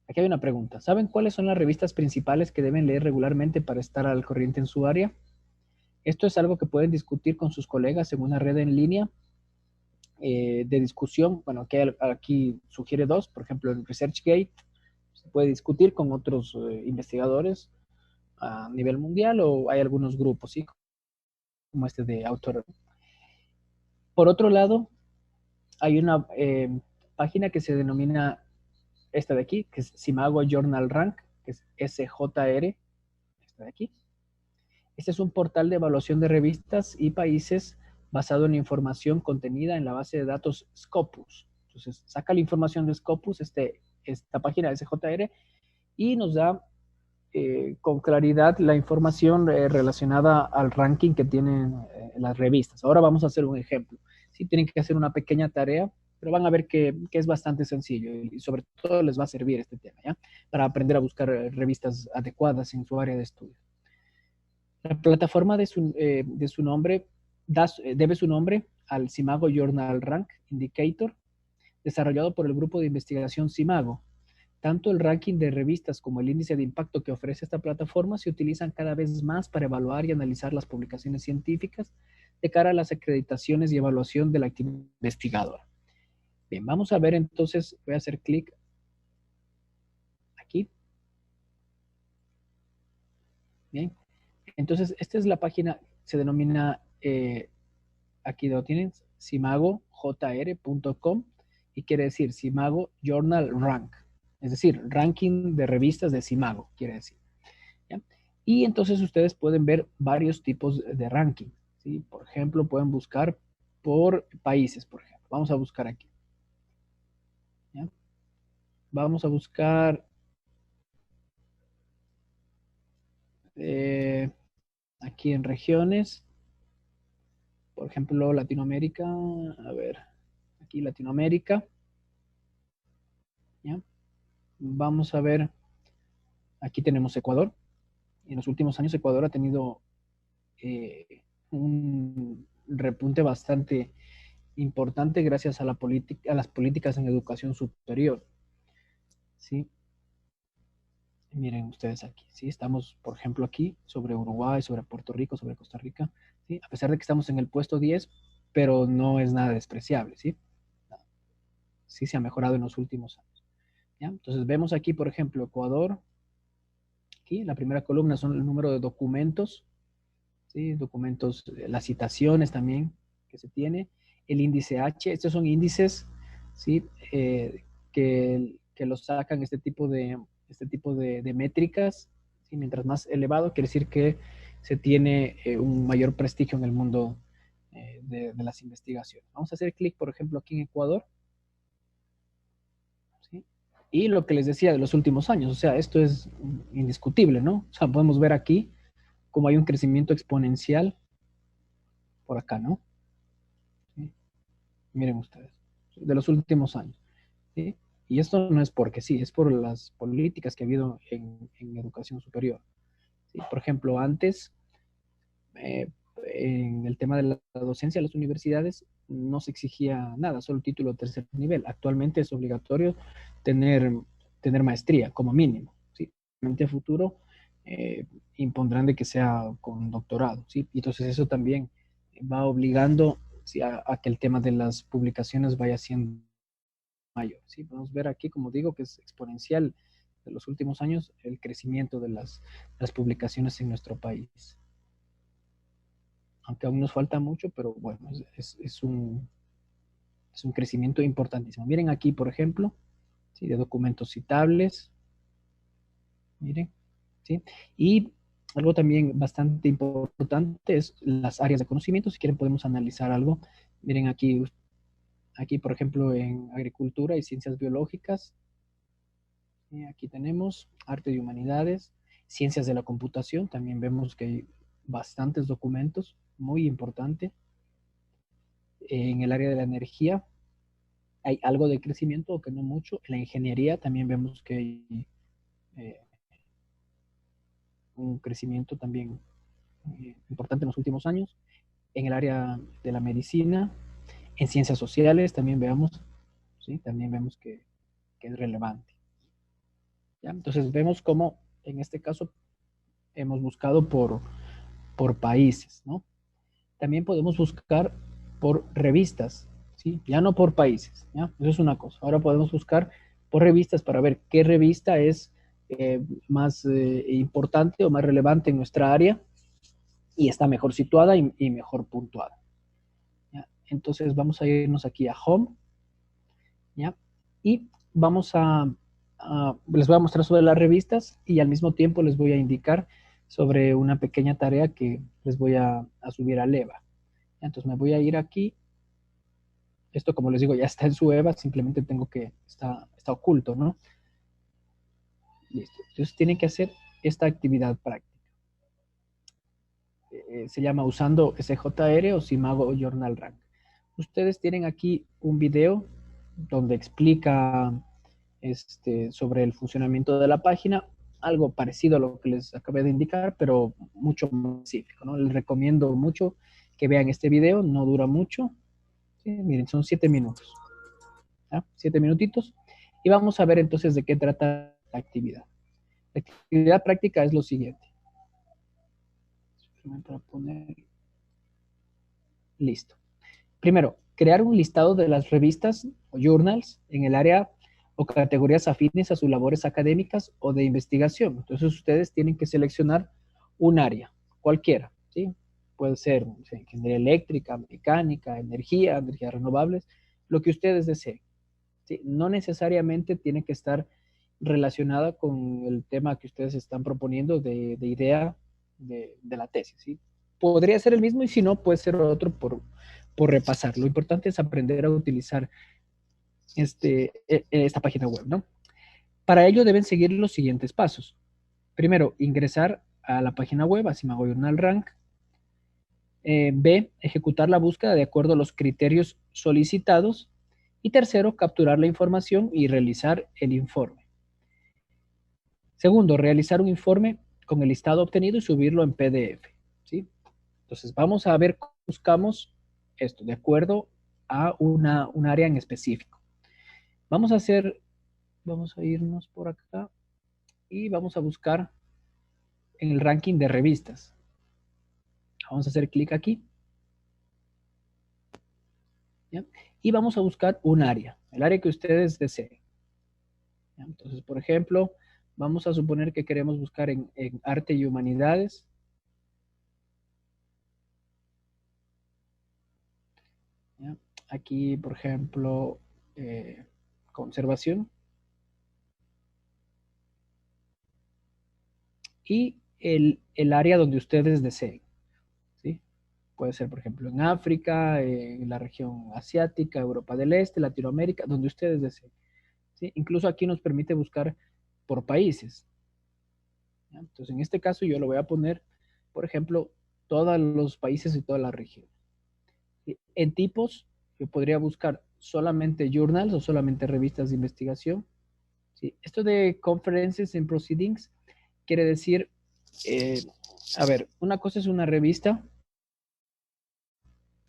Aquí hay una pregunta. ¿Saben cuáles son las revistas principales que deben leer regularmente para estar al corriente en su área? Esto es algo que pueden discutir con sus colegas en una red en línea de discusión. Bueno, aquí sugiere dos. Por ejemplo, en ResearchGate se puede discutir con otros investigadores a nivel mundial, o hay algunos grupos, ¿sí? Como este de autor. Por otro lado, hay una página que se denomina esta de aquí, que es Simago Journal Rank, que es SJR, esta de aquí. Este es un portal de evaluación de revistas y países basado en información contenida en la base de datos Scopus. Entonces, saca la información de Scopus, esta página de SJR, y nos da con claridad la información relacionada al ranking que tienen las revistas. Ahora vamos a hacer un ejemplo. Sí, tienen que hacer una pequeña tarea, pero van a ver que es bastante sencillo y sobre todo les va a servir este tema, ¿ya? Para aprender a buscar revistas adecuadas en su área de estudio. La plataforma de su nombre debe su nombre al Simago Journal Rank Indicator, desarrollado por el grupo de investigación Simago. Tanto el ranking de revistas como el índice de impacto que ofrece esta plataforma se utilizan cada vez más para evaluar y analizar las publicaciones científicas de cara a las acreditaciones y evaluación de la actividad investigadora. Bien, vamos a ver entonces, voy a hacer clic aquí. Bien, entonces esta es la página, se denomina, aquí lo tienen, simagojr.com, y quiere decir Simago Journal Rank, es decir, ranking de revistas de Simago, quiere decir. ¿Ya? Y entonces ustedes pueden ver varios tipos de ranking, ¿sí? Por ejemplo, pueden buscar por países, por ejemplo. Vamos a buscar aquí. ¿Ya? Vamos a buscar aquí en regiones, por ejemplo, Latinoamérica. A ver, aquí Latinoamérica. ¿Ya? Vamos a ver, aquí tenemos Ecuador. En los últimos años Ecuador ha tenido un repunte bastante importante gracias a las políticas en educación superior. ¿Sí? Miren ustedes aquí, ¿sí? Estamos, por ejemplo, aquí sobre Uruguay, sobre Puerto Rico, sobre Costa Rica, ¿sí? A pesar de que estamos en el puesto 10, pero no es nada despreciable, ¿sí? Sí se ha mejorado en los últimos años, ¿ya? Entonces vemos aquí, por ejemplo, Ecuador. Aquí la primera columna son el número de documentos, ¿sí? Documentos, las citaciones también que se tiene, el índice H. Estos son índices, ¿sí? Que los sacan este tipo de métricas, ¿sí? Mientras más elevado, quiere decir que se tiene un mayor prestigio en el mundo de las investigaciones. Vamos a hacer clic, por ejemplo, aquí en Ecuador, ¿sí? Y lo que les decía de los últimos años, o sea, esto es indiscutible, ¿no? O sea, podemos ver aquí cómo hay un crecimiento exponencial por acá, ¿no? ¿Sí? Miren ustedes, de los últimos años, ¿sí? Y esto no es porque sí, es por las políticas que ha habido en educación superior, ¿sí? Por ejemplo, antes, eh, en el tema de la docencia de las universidades, no se exigía nada, solo título de tercer nivel. Actualmente es obligatorio tener, tener maestría como mínimo, ¿sí? A futuro impondrán de que sea con doctorado, ¿sí? Y entonces eso también va obligando, ¿sí? A que el tema de las publicaciones vaya siendo mayor, ¿sí? Podemos ver aquí, como digo, que es exponencial de los últimos años el crecimiento de las publicaciones en nuestro país. Aunque aún nos falta mucho, pero bueno, es un crecimiento importantísimo. Miren aquí, por ejemplo, ¿sí? De documentos citables, miren, ¿sí? Y algo también bastante importante es las áreas de conocimiento. Si quieren podemos analizar algo. Miren aquí por ejemplo en agricultura y ciencias biológicas. Aquí tenemos arte y humanidades, ciencias de la computación. También vemos que hay bastantes documentos, muy importante. En el área de la energía hay algo de crecimiento, aunque no mucho. En la ingeniería también vemos que hay eh, un crecimiento también importante en los últimos años. En el área de la medicina, en ciencias sociales también veamos, ¿sí? También vemos que es relevante. ¿Ya? Entonces vemos cómo en este caso hemos buscado por países, ¿no? También podemos buscar por revistas, ¿sí? Ya no por países, ¿ya? Eso es una cosa. Ahora podemos buscar por revistas para ver qué revista es más importante o más relevante en nuestra área y está mejor situada y mejor puntuada. ¿Ya? Entonces vamos a irnos aquí a Home, ¿ya? Y vamos les voy a mostrar sobre las revistas y al mismo tiempo les voy a indicar sobre una pequeña tarea que les voy a subir al EVA. Entonces me voy a ir aquí. Esto, como les digo, ya está en su EVA, simplemente tengo que, está oculto, ¿no? Listo. Entonces tienen que hacer esta actividad práctica. Se llama usando SJR o Simago Journal Rank. Ustedes tienen aquí un video donde explica sobre el funcionamiento de la página, algo parecido a lo que les acabé de indicar, pero mucho más específico, ¿no? Les recomiendo mucho que vean este video, no dura mucho. Sí, miren, son 7 minutos. ¿Ya? 7 minutitos. Y vamos a ver entonces de qué trata la actividad. La actividad práctica es lo siguiente. Para poner... Listo. Primero, crear un listado de las revistas o journals en el área o categorías afines a sus labores académicas o de investigación. Entonces ustedes tienen que seleccionar un área, cualquiera, ¿sí? Puede ser ingeniería eléctrica, mecánica, energías renovables, lo que ustedes deseen. ¿Sí? No necesariamente tiene que estar relacionada con el tema que ustedes están proponiendo de idea de la tesis. ¿Sí? Podría ser el mismo y si no, puede ser otro por repasar. Lo importante es aprender a utilizar esta página web, ¿no? Para ello deben seguir los siguientes pasos. Primero, ingresar a la página web, así me voy al rank. B, ejecutar la búsqueda de acuerdo a los criterios solicitados. Y tercero, capturar la información y realizar el informe. Segundo, realizar un informe con el listado obtenido y subirlo en PDF. ¿Sí? Entonces, vamos a ver cómo buscamos esto de acuerdo a un área en específico. Vamos a irnos por acá y vamos a buscar en el ranking de revistas. Vamos a hacer clic aquí. ¿Ya? Y vamos a buscar un área, el área que ustedes deseen. ¿Ya? Entonces, por ejemplo, vamos a suponer que queremos buscar en arte y humanidades. ¿Ya? Aquí, por ejemplo, conservación. Y el área donde ustedes deseen. ¿Sí? Puede ser, por ejemplo, en África, en la región asiática, Europa del Este, Latinoamérica, donde ustedes deseen. ¿Sí? Incluso aquí nos permite buscar por países. ¿Ya? Entonces, en este caso yo lo voy a poner, por ejemplo, todos los países y toda la región. ¿Sí? En tipos, yo podría buscar solamente journals o solamente revistas de investigación. ¿Sí? Esto de conferences and proceedings quiere decir, a ver, una cosa es una revista,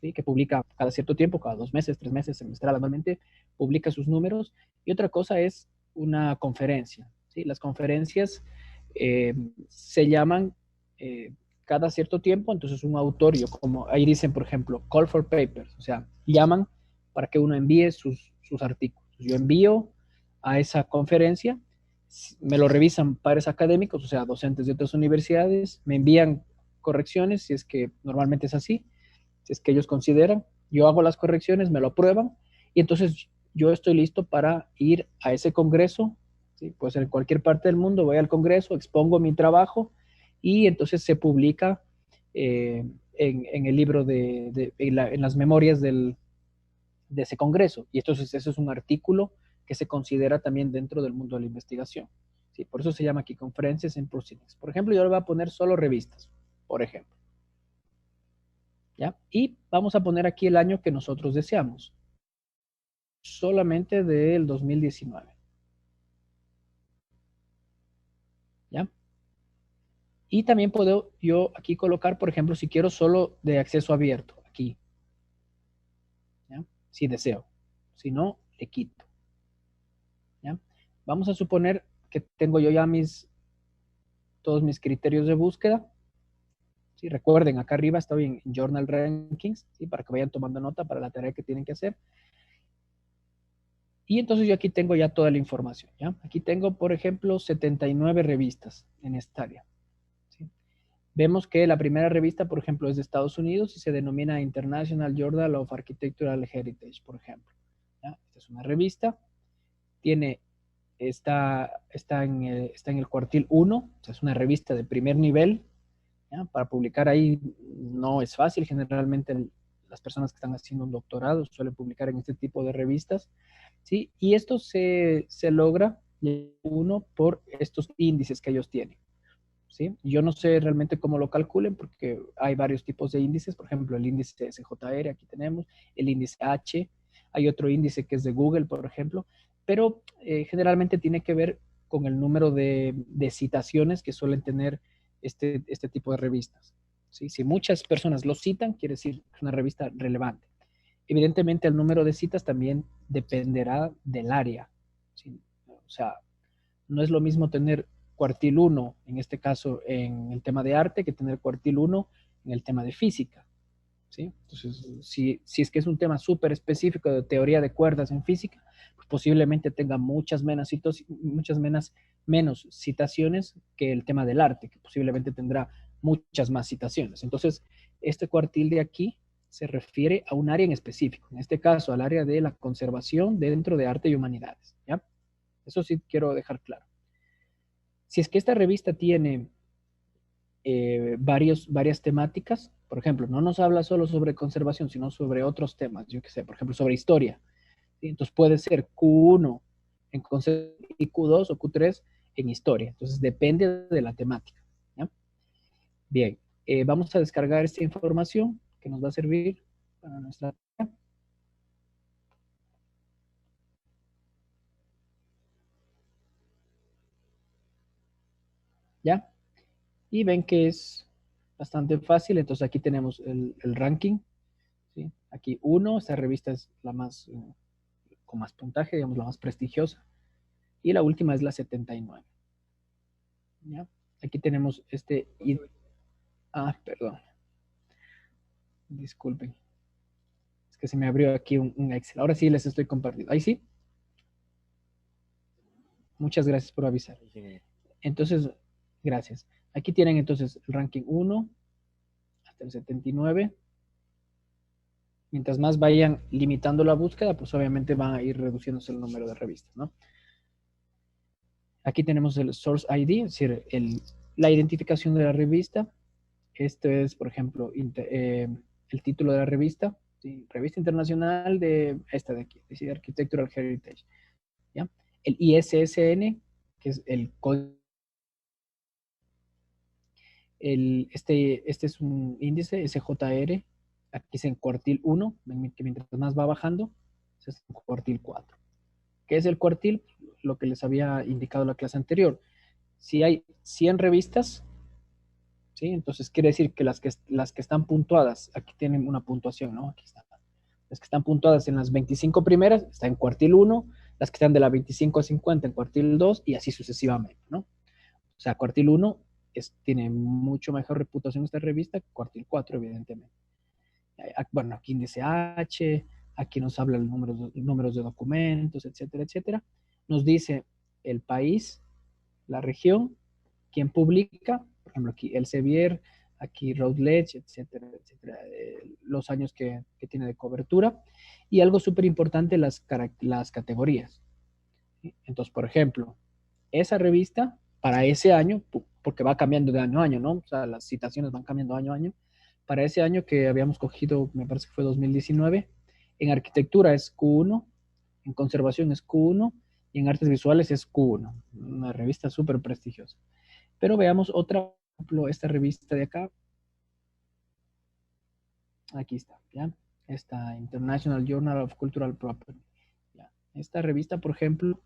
¿sí? Que publica cada cierto tiempo, cada 2 meses, 3 meses, semestral, anualmente, publica sus números. Y otra cosa es una conferencia. ¿Sí? Las conferencias se llaman cada cierto tiempo, entonces un autor, como ahí dicen, por ejemplo, call for papers, o sea, llaman para que uno envíe sus artículos. Yo envío a esa conferencia, me lo revisan pares académicos, o sea, docentes de otras universidades, me envían correcciones, si es que normalmente es así, si es que ellos consideran, yo hago las correcciones, me lo aprueban y entonces yo estoy listo para ir a ese congreso, ¿sí? Puede ser en cualquier parte del mundo, voy al congreso, expongo mi trabajo y entonces se publica en el libro en las memorias de ese congreso. Y entonces eso es un artículo que se considera también dentro del mundo de la investigación. ¿Sí? Por eso se llama aquí Conferences and Proceedings. Por ejemplo, yo le voy a poner solo revistas, por ejemplo. ¿Ya? Y vamos a poner aquí el año que nosotros deseamos. Solamente del 2019. ¿Ya? Y también puedo yo aquí colocar, por ejemplo, si quiero solo de acceso abierto, aquí. ¿Ya? Si deseo. Si no, le quito. ¿Ya? Vamos a suponer que tengo yo ya todos mis criterios de búsqueda. ¿Sí? Recuerden, acá arriba estoy en Journal Rankings, ¿sí? Para que vayan tomando nota para la tarea que tienen que hacer. Y entonces yo aquí tengo ya toda la información. ¿Ya? Aquí tengo, por ejemplo, 79 revistas en esta área. ¿Sí? Vemos que la primera revista, por ejemplo, es de Estados Unidos y se denomina International Journal of Architectural Heritage, por ejemplo. ¿Ya? Esta es una revista, está en el cuartil 1, o sea, es una revista de primer nivel. ¿Ya? Para publicar ahí no es fácil, generalmente las personas que están haciendo un doctorado suelen publicar en este tipo de revistas, ¿sí? Y esto se logra, uno, por estos índices que ellos tienen. ¿Sí? Yo no sé realmente cómo lo calculen porque hay varios tipos de índices, por ejemplo, el índice SJR, aquí tenemos, el índice H, hay otro índice que es de Google, por ejemplo, pero generalmente tiene que ver con el número de citaciones que suelen tener este tipo de revistas. ¿Sí? Si muchas personas lo citan, quiere decir que es una revista relevante. Evidentemente, el número de citas también dependerá del área. ¿Sí? O sea, no es lo mismo tener cuartil 1, en este caso en el tema de arte, que tener cuartil 1 en el tema de física. ¿Sí? Entonces, si es que es un tema súper específico de teoría de cuerdas en física, pues posiblemente tenga menos citaciones que el tema del arte, que posiblemente tendrá muchas más citaciones. Entonces, este cuartil de aquí se refiere a un área en específico, en este caso al área de la conservación dentro de arte y humanidades. ¿Ya? Eso sí quiero dejar claro. Si es que esta revista tiene varias temáticas, por ejemplo, no nos habla solo sobre conservación, sino sobre otros temas, yo qué sé, por ejemplo, sobre historia. ¿Sí? Entonces puede ser Q1 en conservación y Q2 o Q3 en historia. Entonces depende de la temática. ¿Ya? Bien, vamos a descargar esta información que nos va a servir para nuestra tarea. ¿Ya? Y ven que es bastante fácil. Entonces aquí tenemos el ranking. ¿Sí? Aquí 1, esta revista es la más, con más puntaje, digamos, la más prestigiosa. Y la última es la 79. ¿Ya? Aquí tenemos perdón. Disculpen. Es que se me abrió aquí un Excel. Ahora sí les estoy compartiendo. Ahí sí. Muchas gracias por avisar. Entonces, gracias. Aquí tienen entonces el ranking 1 hasta el 79. Mientras más vayan limitando la búsqueda, pues obviamente va a ir reduciéndose el número de revistas, ¿no? Aquí tenemos el Source ID, es decir, la identificación de la revista. Esto es, por ejemplo, el título de la revista, ¿sí? Revista Internacional de esta de aquí, es decir, Architectural Heritage. ¿Ya? El ISSN, que es el código. Este es un índice, SJR, aquí es en cuartil 1, que mientras más va bajando, es en cuartil 4. ¿Qué es el cuartil? Lo que les había indicado en la clase anterior. Si hay 100 revistas, ¿sí? Entonces quiere decir que las que están puntuadas, aquí tienen una puntuación, ¿no? Aquí están. Las que están puntuadas en las 25 primeras, está en cuartil 1, las que están de la 25 a 50 en cuartil 2 y así sucesivamente, ¿no? O sea, cuartil 1 tiene mucho mejor reputación esta revista que cuartil 4, evidentemente. Bueno, aquí índice H, aquí nos habla el números de documentos, etcétera, etcétera. Nos dice el país, la región, quién publica, por ejemplo, aquí Elsevier, aquí Routledge, etcétera, etcétera, los años que tiene de cobertura. Y algo súper importante, las categorías. ¿Sí? Entonces, por ejemplo, esa revista, para ese año, porque va cambiando de año a año, ¿no? O sea, las citaciones van cambiando año a año. Para ese año que habíamos cogido, me parece que fue 2019, en arquitectura es Q1, en conservación es Q1 y en artes visuales es Q1, una revista súper prestigiosa. Pero veamos otra, por ejemplo, esta revista de acá. Aquí está, ¿ya? Esta International Journal of Cultural Property. ¿Ya? Esta revista, por ejemplo,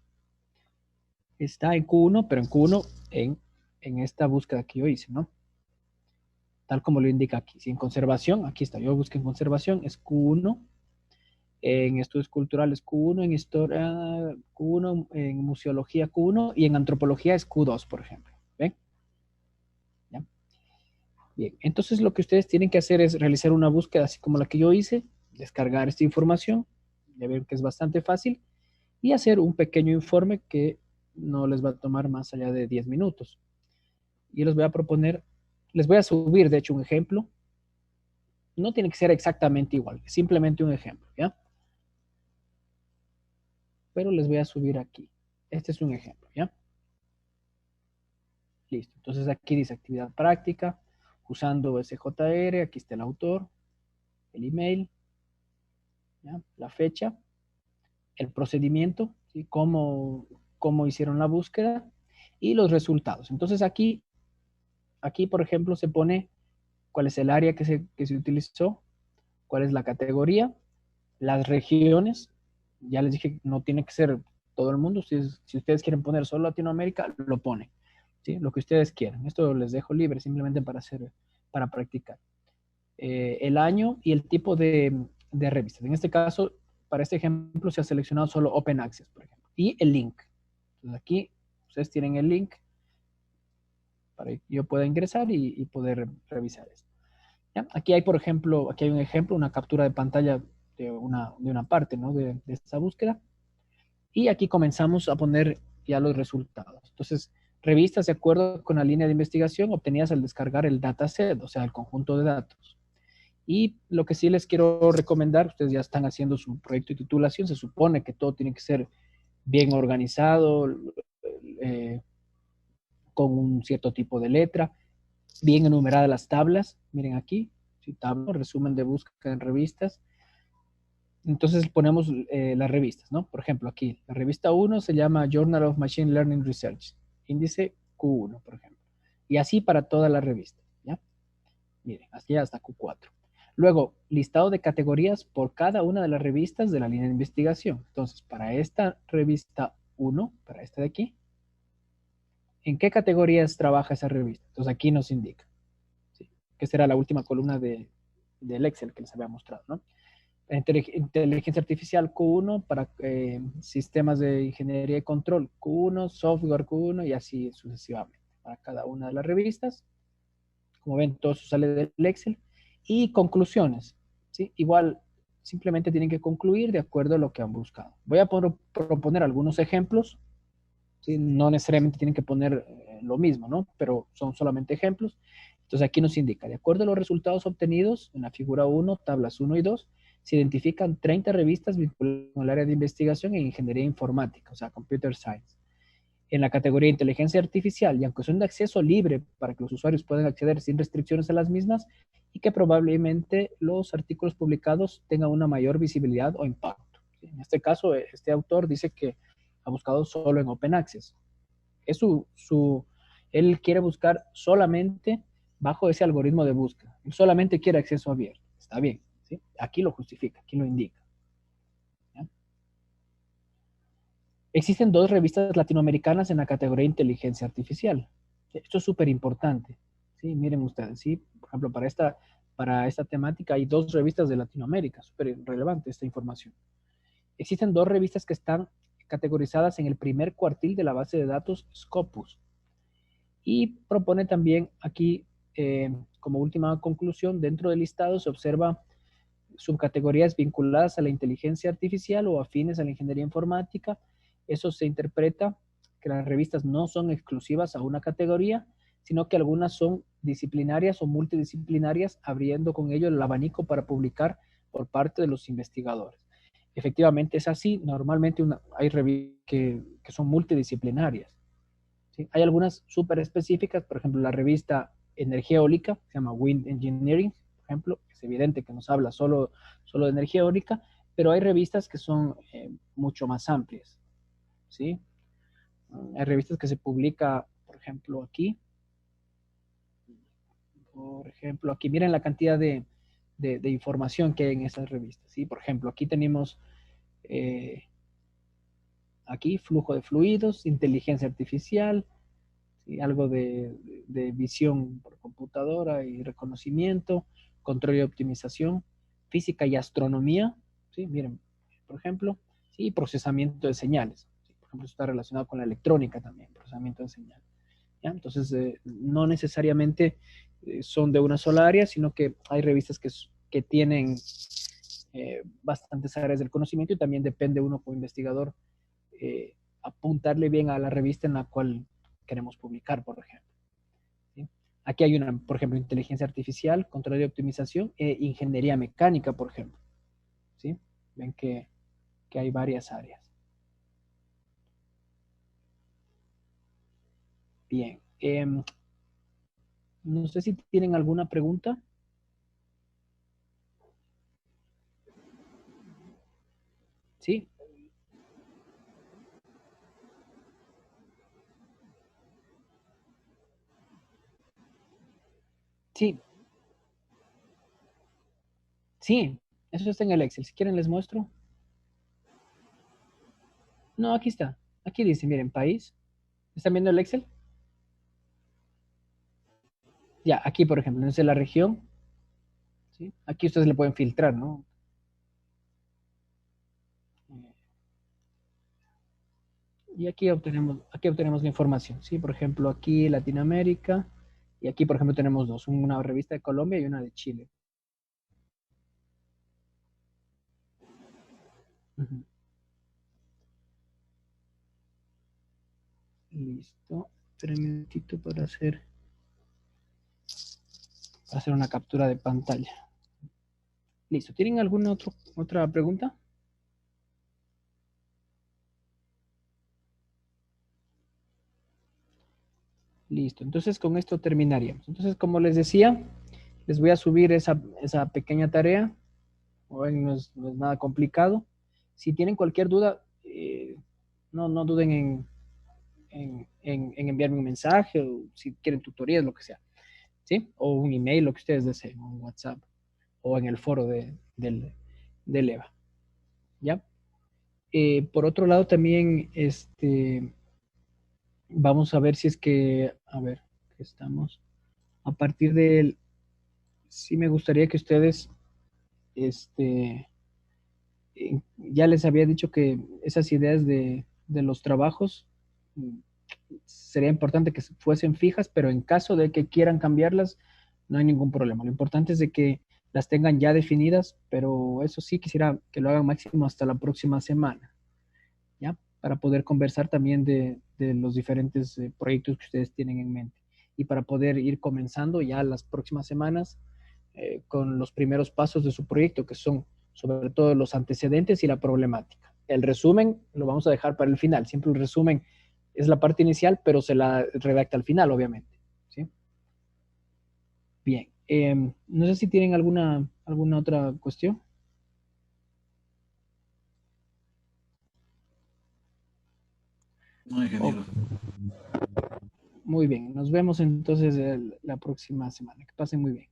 está en Q1, pero en Q1 en esta búsqueda que yo hice, ¿no? Tal como lo indica aquí. Si en conservación, aquí está, yo busqué en conservación, es Q1, en estudios culturales Q1, en historia Q1, en museología Q1 y en antropología es Q2, por ejemplo. ¿Ven? ¿Ya? Bien, entonces lo que ustedes tienen que hacer es realizar una búsqueda así como la que yo hice, descargar esta información, ya ven que es bastante fácil, y hacer un pequeño informe que no les va a tomar más allá de 10 minutos. Y les voy a proponer, les voy a subir de hecho un ejemplo, no tiene que ser exactamente igual, simplemente un ejemplo, ¿ya? Pero les voy a subir aquí. Este es un ejemplo, ¿ya? Listo. Entonces aquí dice actividad práctica, usando SJR, aquí está el autor, el email, ¿ya? La fecha, el procedimiento, ¿sí? Cómo hicieron la búsqueda y los resultados. Entonces aquí por ejemplo, se pone cuál es el área que se utilizó, cuál es la categoría, las regiones. Ya les dije, no tiene que ser todo el mundo. Si ustedes quieren poner solo Latinoamérica, lo pone. ¿Sí? Lo que ustedes quieran. Esto les dejo libre simplemente para practicar. El año y el tipo de revistas. En este caso, para este ejemplo, se ha seleccionado solo Open Access, por ejemplo. Y el link. Entonces aquí ustedes tienen el link para que yo pueda ingresar y poder revisar esto. ¿Ya? Aquí hay, por ejemplo, aquí hay un ejemplo, una captura de pantalla de una parte, ¿no? de esta búsqueda. Y aquí comenzamos a poner ya los resultados. Entonces, revistas de acuerdo con la línea de investigación obtenidas al descargar el dataset, o sea, el conjunto de datos. Y lo que sí les quiero recomendar, ustedes ya están haciendo su proyecto de titulación, se supone que todo tiene que ser bien organizado, eh, con un cierto tipo de letra, bien enumeradas las tablas. Miren aquí, sí, tabla, resumen de búsqueda en revistas. Entonces ponemos las revistas, ¿no? Por ejemplo, aquí, la revista 1 se llama Journal of Machine Learning Research, índice Q1, por ejemplo. Y así para todas las revistas, ¿ya? Miren, así hasta Q4. Luego, listado de categorías por cada una de las revistas de la línea de investigación. Entonces, para esta revista 1, para esta de aquí, ¿en qué categorías trabaja esa revista? Entonces, aquí nos indica, ¿sí? Que será la última columna del Excel que les había mostrado, ¿no? Inteligencia artificial Q1 para sistemas de ingeniería y control Q1, software Q1 y así sucesivamente para cada una de las revistas. Como ven, todo eso sale del Excel. Y conclusiones, ¿sí? Igual, simplemente tienen que concluir de acuerdo a lo que han buscado. Voy a proponer algunos ejemplos, ¿sí? No necesariamente tienen que poner lo mismo, ¿no? Pero son solamente ejemplos. Entonces aquí nos indica, de acuerdo a los resultados obtenidos en la figura 1, tablas 1 y 2, se identifican 30 revistas vinculadas con el área de investigación en ingeniería informática, o sea, computer science. En la categoría de inteligencia artificial, y aunque son de acceso libre para que los usuarios puedan acceder sin restricciones a las mismas, y que probablemente los artículos publicados tengan una mayor visibilidad o impacto. En este caso, este autor dice que ha buscado solo en Open Access. Es él quiere buscar solamente bajo ese algoritmo de búsqueda. Él solamente quiere acceso abierto. Está bien, ¿sí? Aquí lo justifica, aquí lo indica. ¿Ya? Existen 2 revistas latinoamericanas en la categoría de inteligencia artificial. Esto es súper importante. ¿Sí? Miren ustedes, ¿sí? Por ejemplo, para esta temática hay 2 revistas de Latinoamérica. Súper relevante esta información. Existen 2 revistas que están categorizadas en el primer cuartil de la base de datos Scopus. Y propone también aquí, como última conclusión, dentro del listado se observa subcategorías vinculadas a la inteligencia artificial o afines a la ingeniería informática. Eso se interpreta que las revistas no son exclusivas a una categoría, sino que algunas son disciplinarias o multidisciplinarias, abriendo con ello el abanico para publicar por parte de los investigadores. Efectivamente es así, normalmente hay revistas que son multidisciplinarias. ¿sí? Hay algunas súper específicas, por ejemplo, la revista Energía Eólica, se llama Wind Engineering, por ejemplo, es evidente que nos habla solo de energía eólica, pero hay revistas que son mucho más amplias, ¿sí? Hay revistas que se publica, por ejemplo, aquí miren la cantidad de información que hay en esas revistas, ¿sí? Por ejemplo, aquí tenemos eh, aquí flujo de fluidos, inteligencia artificial, ¿sí? Algo de visión por computadora y reconocimiento, control y optimización, física y astronomía, ¿sí? Miren, por ejemplo, y procesamiento de señales. ¿Sí? Por ejemplo, eso está relacionado con la electrónica también, procesamiento de señales. ¿Ya? Entonces, no necesariamente son de una sola área, sino que hay revistas que tienen bastantes áreas del conocimiento y también depende uno como investigador apuntarle bien a la revista en la cual queremos publicar, por ejemplo. ¿Sí? Aquí hay una, por ejemplo, inteligencia artificial, control de optimización e ingeniería mecánica, por ejemplo. ¿Sí? Ven que hay varias áreas. Bien. No sé si tienen alguna pregunta. ¿Sí? Sí, sí, eso está en el Excel. Si quieren les muestro. No, aquí está. Aquí dice, miren, país. ¿Están viendo el Excel? Ya, aquí, por ejemplo, no sé la región. ¿Sí? Aquí ustedes le pueden filtrar, ¿no? Y aquí obtenemos la información, ¿sí? Por ejemplo, aquí Latinoamérica, y aquí, por ejemplo, tenemos dos, una revista de Colombia y una de Chile. Ujú. Listo. Esperen un minutito para hacer una captura de pantalla. Listo. ¿Tienen alguna otra pregunta? Listo. Entonces, con esto terminaríamos. Entonces, como les decía, les voy a subir esa pequeña tarea. No es nada complicado. Si tienen cualquier duda, no duden en enviarme un mensaje o si quieren tutorías, lo que sea, ¿sí? O un email, lo que ustedes deseen, o un WhatsApp, o en el foro del EVA, ¿ya? Por otro lado, también, vamos a ver si es que, a ver, que estamos, a partir del, sí me gustaría que ustedes, este, ya les había dicho que esas ideas de los trabajos sería importante que fuesen fijas, pero en caso de que quieran cambiarlas, no hay ningún problema. Lo importante es de que las tengan ya definidas, pero eso sí quisiera que lo hagan máximo hasta la próxima semana, ¿ya? Para poder conversar también de los diferentes proyectos que ustedes tienen en mente y para poder ir comenzando ya las próximas semanas con los primeros pasos de su proyecto, que son sobre todo los antecedentes y la problemática. El resumen lo vamos a dejar para el final. Siempre el resumen es la parte inicial, pero se la redacta al final, obviamente. ¿Sí? Bien. No sé si tienen alguna otra cuestión. No, Oh, ingeniero. muy bien. Nos vemos entonces la próxima semana. Que pasen muy bien.